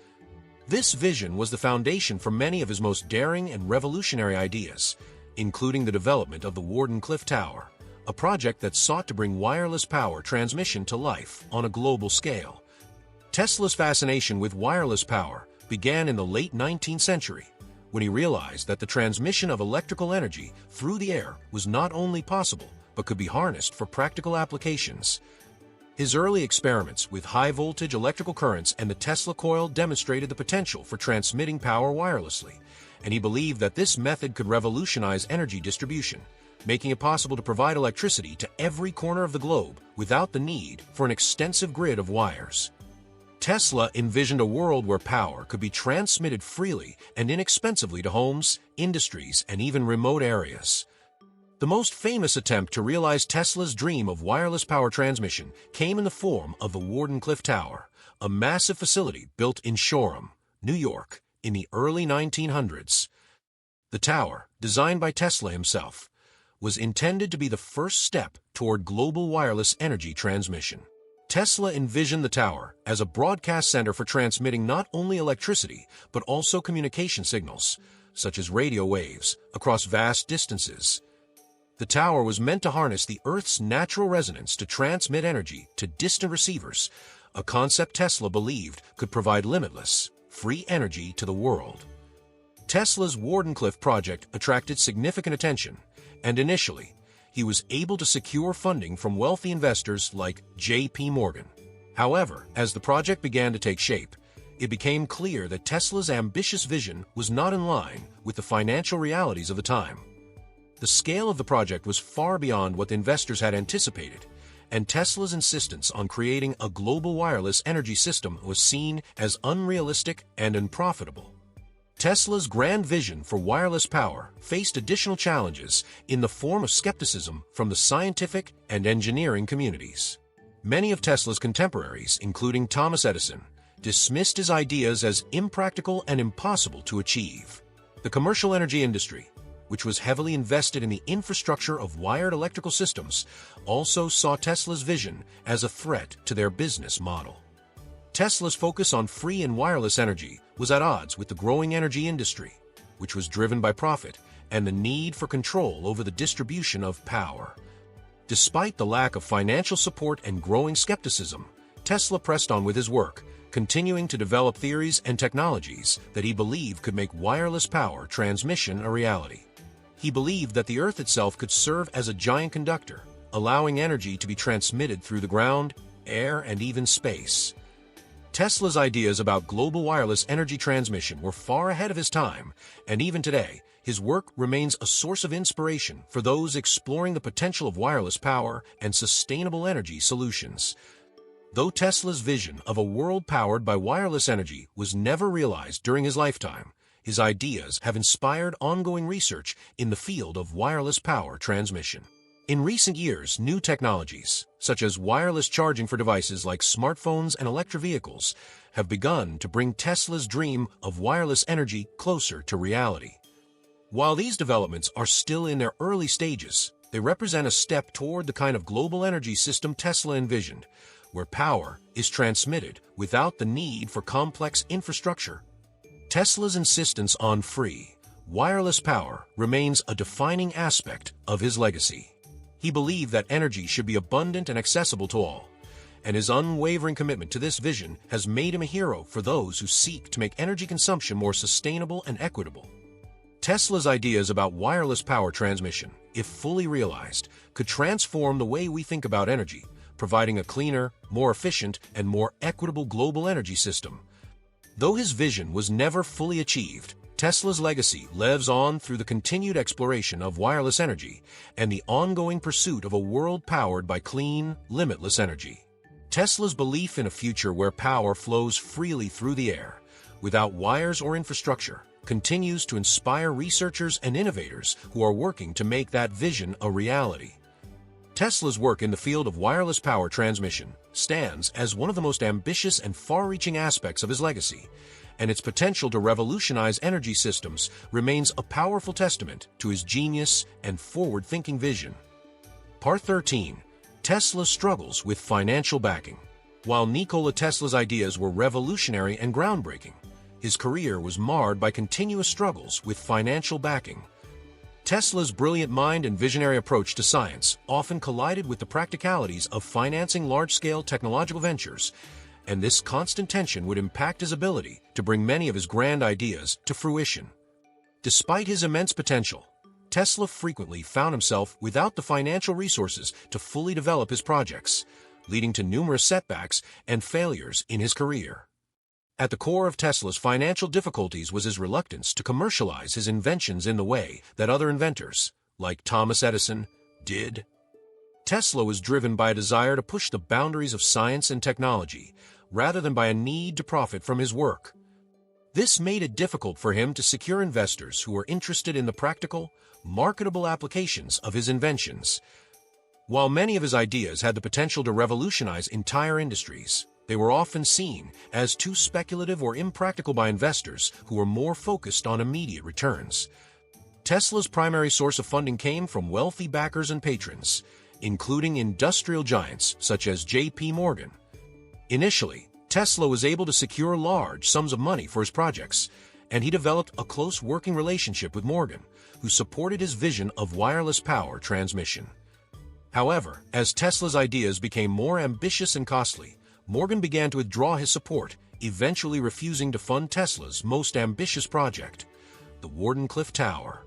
This vision was the foundation for many of his most daring and revolutionary ideas, including the development of the Wardenclyffe Tower, a project that sought to bring wireless power transmission to life on a global scale. Tesla's fascination with wireless power began in the late 19th century, when he realized that the transmission of electrical energy through the air was not only possible, but could be harnessed for practical applications. His early experiments with high-voltage electrical currents and the Tesla coil demonstrated the potential for transmitting power wirelessly, and he believed that this method could revolutionize energy distribution, making it possible to provide electricity to every corner of the globe without the need for an extensive grid of wires. Tesla envisioned a world where power could be transmitted freely and inexpensively to homes, industries, and even remote areas. The most famous attempt to realize Tesla's dream of wireless power transmission came in the form of the Wardenclyffe Tower, a massive facility built in Shoreham, New York, in the early 1900s. The tower, designed by Tesla himself, was intended to be the first step toward global wireless energy transmission. Tesla envisioned the tower as a broadcast center for transmitting not only electricity, but also communication signals, such as radio waves, across vast distances. The tower was meant to harness the Earth's natural resonance to transmit energy to distant receivers, a concept Tesla believed could provide limitless, free energy to the world. Tesla's Wardenclyffe project attracted significant attention, and initially, he was able to secure funding from wealthy investors like J.P. Morgan. However, as the project began to take shape, it became clear that Tesla's ambitious vision was not in line with the financial realities of the time. The scale of the project was far beyond what the investors had anticipated, and Tesla's insistence on creating a global wireless energy system was seen as unrealistic and unprofitable. Tesla's grand vision for wireless power faced additional challenges in the form of skepticism from the scientific and engineering communities. Many of Tesla's contemporaries, including Thomas Edison, dismissed his ideas as impractical and impossible to achieve. The commercial energy industry, which was heavily invested in the infrastructure of wired electrical systems, also saw Tesla's vision as a threat to their business model. Tesla's focus on free and wireless energy was at odds with the growing energy industry, which was driven by profit and the need for control over the distribution of power. Despite the lack of financial support and growing skepticism, Tesla pressed on with his work, continuing to develop theories and technologies that he believed could make wireless power transmission a reality. He believed that the Earth itself could serve as a giant conductor, allowing energy to be transmitted through the ground, air, and even space. Tesla's ideas about global wireless energy transmission were far ahead of his time, and even today, his work remains a source of inspiration for those exploring the potential of wireless power and sustainable energy solutions. Though Tesla's vision of a world powered by wireless energy was never realized during his lifetime, his ideas have inspired ongoing research in the field of wireless power transmission. In recent years, new technologies, such as wireless charging for devices like smartphones and electric vehicles, have begun to bring Tesla's dream of wireless energy closer to reality. While these developments are still in their early stages, they represent a step toward the kind of global energy system Tesla envisioned, where power is transmitted without the need for complex infrastructure. Tesla's insistence on free, wireless power remains a defining aspect of his legacy. He believed that energy should be abundant and accessible to all, and his unwavering commitment to this vision has made him a hero for those who seek to make energy consumption more sustainable and equitable. Tesla's ideas about wireless power transmission, if fully realized, could transform the way we think about energy, providing a cleaner, more efficient, and more equitable global energy system. Though his vision was never fully achieved, Tesla's legacy lives on through the continued exploration of wireless energy and the ongoing pursuit of a world powered by clean, limitless energy. Tesla's belief in a future where power flows freely through the air, without wires or infrastructure, continues to inspire researchers and innovators who are working to make that vision a reality. Tesla's work in the field of wireless power transmission stands as one of the most ambitious and far-reaching aspects of his legacy, and its potential to revolutionize energy systems remains a powerful testament to his genius and forward-thinking vision. Part 13. Tesla struggles with financial backing. While Nikola Tesla's ideas were revolutionary and groundbreaking, his career was marred by continuous struggles with financial backing. Tesla's brilliant mind and visionary approach to science often collided with the practicalities of financing large-scale technological ventures, and this constant tension would impact his ability to bring many of his grand ideas to fruition. Despite his immense potential, Tesla frequently found himself without the financial resources to fully develop his projects, leading to numerous setbacks and failures in his career. At the core of Tesla's financial difficulties was his reluctance to commercialize his inventions in the way that other inventors, like Thomas Edison, did. Tesla was driven by a desire to push the boundaries of science and technology, rather than by a need to profit from his work. This made it difficult for him to secure investors who were interested in the practical, marketable applications of his inventions. While many of his ideas had the potential to revolutionize entire industries, they were often seen as too speculative or impractical by investors who were more focused on immediate returns. Tesla's primary source of funding came from wealthy backers and patrons, including industrial giants such as J.P. Morgan. Initially, Tesla was able to secure large sums of money for his projects, and he developed a close working relationship with Morgan, who supported his vision of wireless power transmission. However, as Tesla's ideas became more ambitious and costly, Morgan began to withdraw his support, eventually refusing to fund Tesla's most ambitious project, the Wardenclyffe Tower.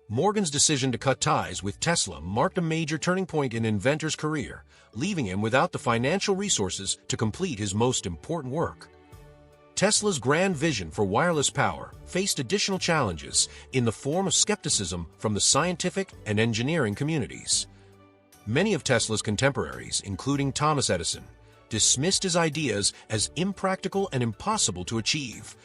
Morgan's decision to cut ties with Tesla marked a major turning point in the inventor's career, leaving him without the financial resources to complete his most important work. Tesla's grand vision for wireless power faced additional challenges in the form of skepticism from the scientific and engineering communities. Many of Tesla's contemporaries, including Thomas Edison, dismissed his ideas as impractical and impossible to achieve.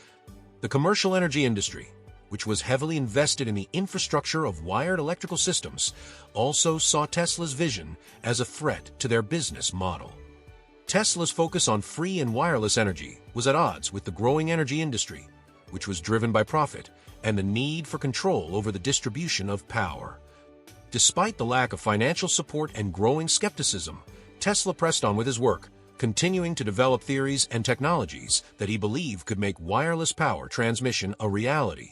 The commercial energy industry, which was heavily invested in the infrastructure of wired electrical systems, also saw Tesla's vision as a threat to their business model. Tesla's focus on free and wireless energy was at odds with the growing energy industry, which was driven by profit and the need for control over the distribution of power. Despite the lack of financial support and growing skepticism, Tesla pressed on with his work, continuing to develop theories and technologies that he believed could make wireless power transmission a reality.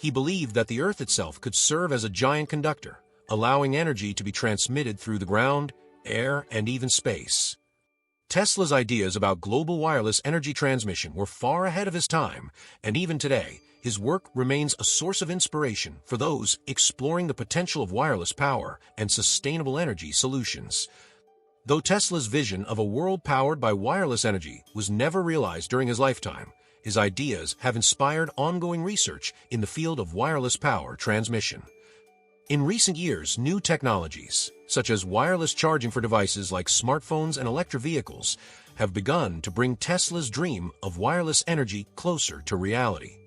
He believed that the Earth itself could serve as a giant conductor, allowing energy to be transmitted through the ground, air, and even space. Tesla's ideas about global wireless energy transmission were far ahead of his time, and even today, his work remains a source of inspiration for those exploring the potential of wireless power and sustainable energy solutions. Though Tesla's vision of a world powered by wireless energy was never realized during his lifetime, his ideas have inspired ongoing research in the field of wireless power transmission. In recent years, new technologies, such as wireless charging for devices like smartphones and electric vehicles, have begun to bring Tesla's dream of wireless energy closer to reality.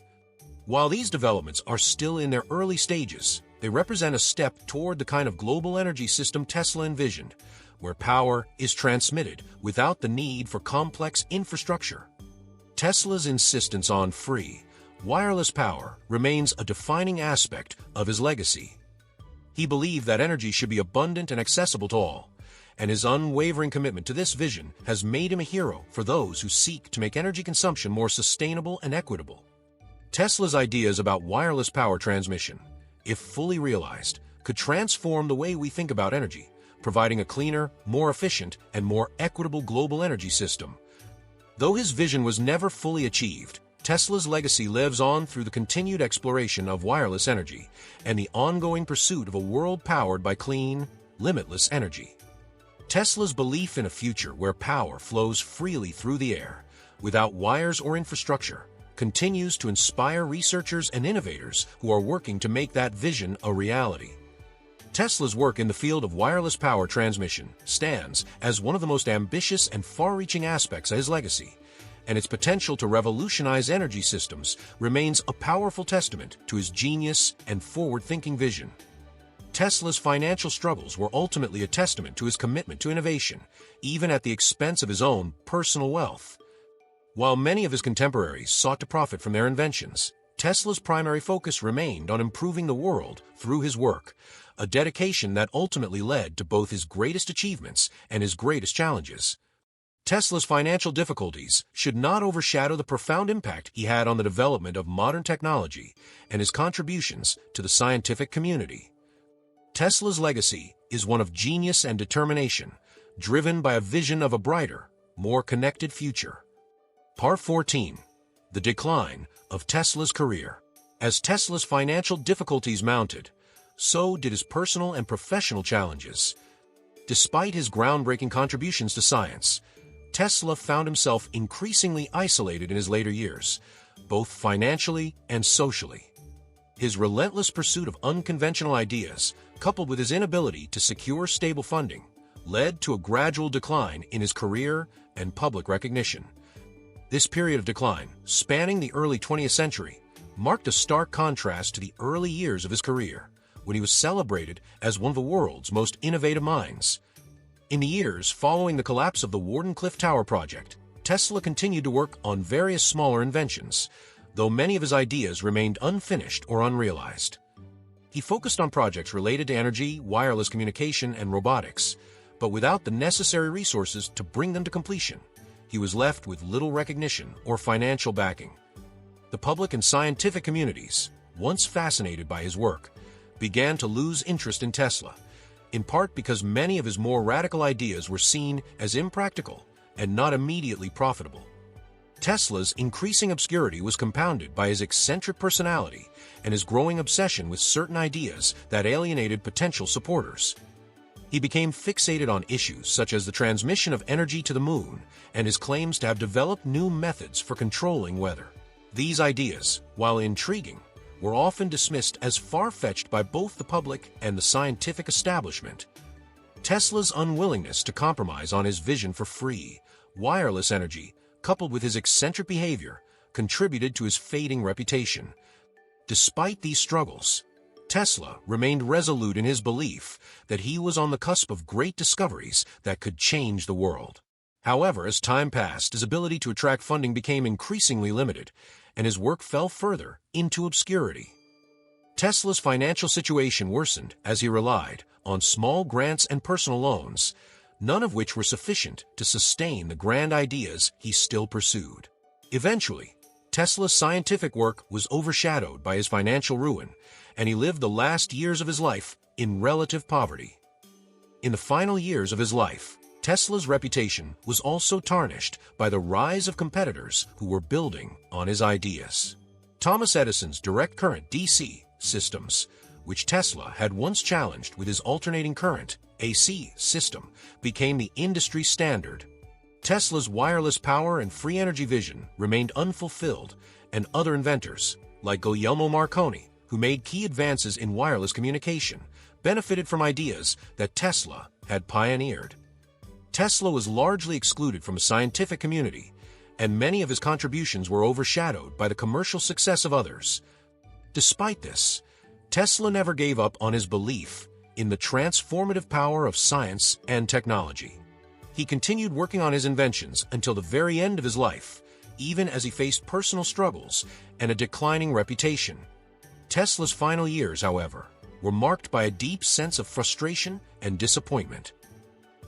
While these developments are still in their early stages, they represent a step toward the kind of global energy system Tesla envisioned, where power is transmitted without the need for complex infrastructure. Tesla's insistence on free, wireless power remains a defining aspect of his legacy. He believed that energy should be abundant and accessible to all, and his unwavering commitment to this vision has made him a hero for those who seek to make energy consumption more sustainable and equitable. Tesla's ideas about wireless power transmission, if fully realized, could transform the way we think about energy, providing a cleaner, more efficient, and more equitable global energy system. Though his vision was never fully achieved, Tesla's legacy lives on through the continued exploration of wireless energy and the ongoing pursuit of a world powered by clean, limitless energy. Tesla's belief in a future where power flows freely through the air, without wires or infrastructure, continues to inspire researchers and innovators who are working to make that vision a reality. Tesla's work in the field of wireless power transmission stands as one of the most ambitious and far-reaching aspects of his legacy, and its potential to revolutionize energy systems remains a powerful testament to his genius and forward-thinking vision. Tesla's financial struggles were ultimately a testament to his commitment to innovation, even at the expense of his own personal wealth. While many of his contemporaries sought to profit from their inventions, Tesla's primary focus remained on improving the world through his work, a dedication that ultimately led to both his greatest achievements and his greatest challenges. Tesla's financial difficulties should not overshadow the profound impact he had on the development of modern technology and his contributions to the scientific community. Tesla's legacy is one of genius and determination, driven by a vision of a brighter, more connected future. Part 14. The decline of Tesla's career. As Tesla's financial difficulties mounted, so did his personal and professional challenges. Despite his groundbreaking contributions to science, Tesla found himself increasingly isolated in his later years, both financially and socially. His relentless pursuit of unconventional ideas, coupled with his inability to secure stable funding, led to a gradual decline in his career and public recognition. This period of decline, spanning the early 20th century, marked a stark contrast to the early years of his career, when he was celebrated as one of the world's most innovative minds. In the years following the collapse of the Wardenclyffe Tower project, Tesla continued to work on various smaller inventions, though many of his ideas remained unfinished or unrealized. He focused on projects related to energy, wireless communication, and robotics, but without the necessary resources to bring them to completion, he was left with little recognition or financial backing. The public and scientific communities, once fascinated by his work, began to lose interest in Tesla, in part because many of his more radical ideas were seen as impractical and not immediately profitable. Tesla's increasing obscurity was compounded by his eccentric personality and his growing obsession with certain ideas that alienated potential supporters. He became fixated on issues such as the transmission of energy to the moon and his claims to have developed new methods for controlling weather. These ideas, while intriguing, were often dismissed as far-fetched by both the public and the scientific establishment. Tesla's unwillingness to compromise on his vision for free, wireless energy, coupled with his eccentric behavior, contributed to his fading reputation. Despite these struggles, Tesla remained resolute in his belief that he was on the cusp of great discoveries that could change the world. However, as time passed, his ability to attract funding became increasingly limited, and his work fell further into obscurity. Tesla's financial situation worsened as he relied on small grants and personal loans, none of which were sufficient to sustain the grand ideas he still pursued. Eventually, Tesla's scientific work was overshadowed by his financial ruin, and he lived the last years of his life in relative poverty. In the final years of his life, Tesla's reputation was also tarnished by the rise of competitors who were building on his ideas. Thomas Edison's direct current DC systems, which Tesla had once challenged with his alternating current AC system, became the industry standard. Tesla's wireless power and free energy vision remained unfulfilled, and other inventors, like Guglielmo Marconi, who made key advances in wireless communication, benefited from ideas that Tesla had pioneered. Tesla was largely excluded from the scientific community, and many of his contributions were overshadowed by the commercial success of others. Despite this, Tesla never gave up on his belief in the transformative power of science and technology. He continued working on his inventions until the very end of his life, even as he faced personal struggles and a declining reputation. Tesla's final years, however, were marked by a deep sense of frustration and disappointment.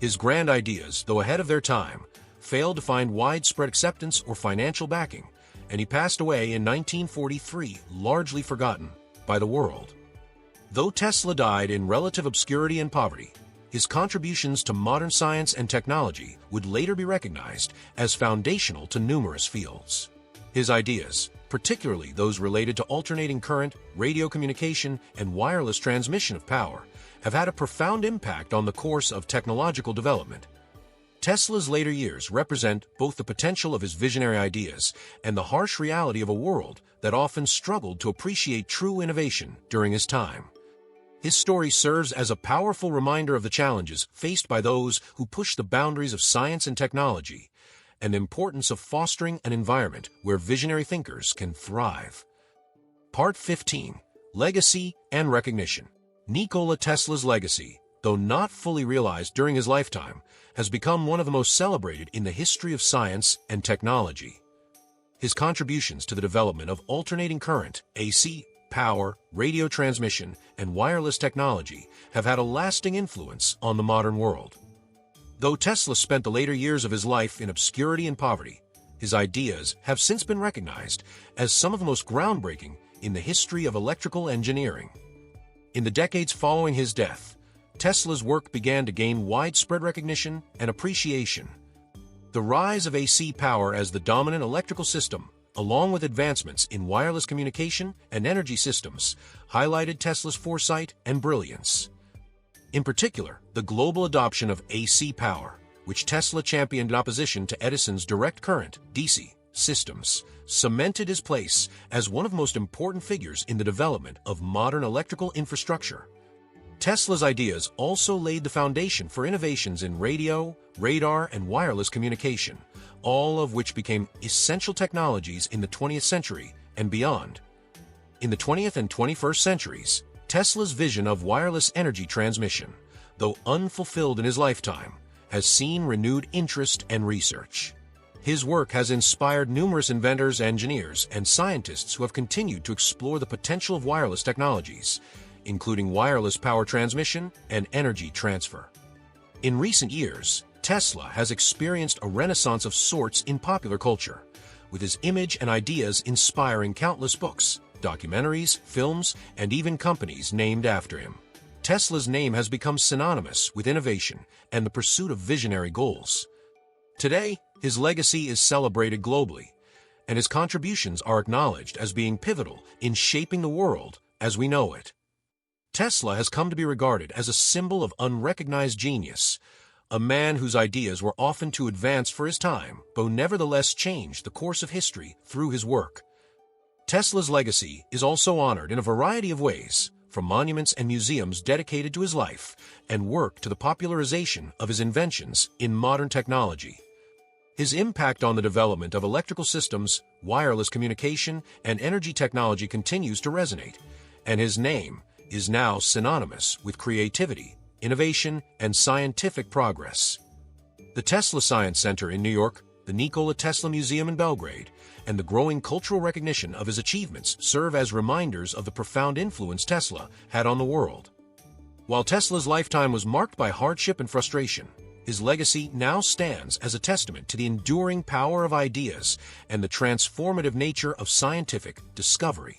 His grand ideas, though ahead of their time, failed to find widespread acceptance or financial backing, and he passed away in 1943, largely forgotten by the world. Though Tesla died in relative obscurity and poverty, his contributions to modern science and technology would later be recognized as foundational to numerous fields. His ideas, particularly those related to alternating current, radio communication, and wireless transmission of power, have had a profound impact on the course of technological development. Tesla's later years represent both the potential of his visionary ideas and the harsh reality of a world that often struggled to appreciate true innovation during his time. His story serves as a powerful reminder of the challenges faced by those who push the boundaries of science and technology, and the importance of fostering an environment where visionary thinkers can thrive. Part 15. Legacy and Recognition. Nikola Tesla's legacy, though not fully realized during his lifetime, has become one of the most celebrated in the history of science and technology. His contributions to the development of alternating current, AC, power, radio transmission, and wireless technology have had a lasting influence on the modern world. Though Tesla spent the later years of his life in obscurity and poverty, his ideas have since been recognized as some of the most groundbreaking in the history of electrical engineering. In the decades following his death, Tesla's work began to gain widespread recognition and appreciation. The rise of AC power as the dominant electrical system, along with advancements in wireless communication and energy systems, highlighted Tesla's foresight and brilliance. In particular, the global adoption of AC power, which Tesla championed in opposition to Edison's direct current, DC, systems, cemented his place as one of the most important figures in the development of modern electrical infrastructure. Tesla's ideas also laid the foundation for innovations in radio, radar, and wireless communication, all of which became essential technologies in the 20th century and beyond. In the 20th and 21st centuries, Tesla's vision of wireless energy transmission, though unfulfilled in his lifetime, has seen renewed interest and research. His work has inspired numerous inventors, engineers, and scientists who have continued to explore the potential of wireless technologies, including wireless power transmission and energy transfer. In recent years, Tesla has experienced a renaissance of sorts in popular culture, with his image and ideas inspiring countless books, documentaries, films, and even companies named after him. Tesla's name has become synonymous with innovation and the pursuit of visionary goals. Today, his legacy is celebrated globally, and his contributions are acknowledged as being pivotal in shaping the world as we know it. Tesla has come to be regarded as a symbol of unrecognized genius, a man whose ideas were often too advanced for his time, but nevertheless changed the course of history through his work. Tesla's legacy is also honored in a variety of ways, from monuments and museums dedicated to his life and work to the popularization of his inventions in modern technology. His impact on the development of electrical systems, wireless communication, and energy technology continues to resonate, and his name is now synonymous with creativity, innovation, and scientific progress. The Tesla Science Center in New York, the Nikola Tesla Museum in Belgrade, and the growing cultural recognition of his achievements serve as reminders of the profound influence Tesla had on the world. While Tesla's lifetime was marked by hardship and frustration, his legacy now stands as a testament to the enduring power of ideas and the transformative nature of scientific discovery.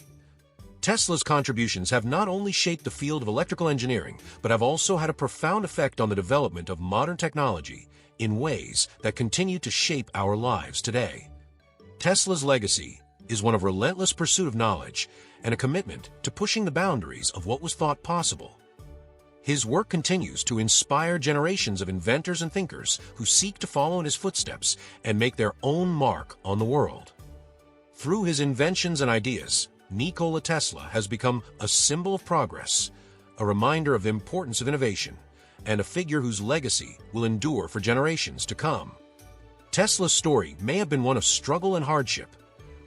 Tesla's contributions have not only shaped the field of electrical engineering, but have also had a profound effect on the development of modern technology in ways that continue to shape our lives today. Tesla's legacy is one of relentless pursuit of knowledge and a commitment to pushing the boundaries of what was thought possible. His work continues to inspire generations of inventors and thinkers who seek to follow in his footsteps and make their own mark on the world. Through his inventions and ideas, Nikola Tesla has become a symbol of progress, a reminder of the importance of innovation, and a figure whose legacy will endure for generations to come. Tesla's story may have been one of struggle and hardship,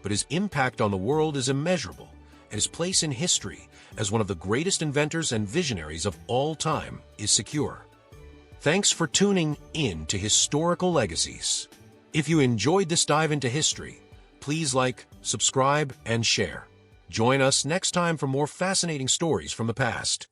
but his impact on the world is immeasurable, and his place in history as one of the greatest inventors and visionaries of all time is secure. Thanks for tuning in to Historical Legacies. If you enjoyed this dive into history, please like, subscribe, and share. Join us next time for more fascinating stories from the past.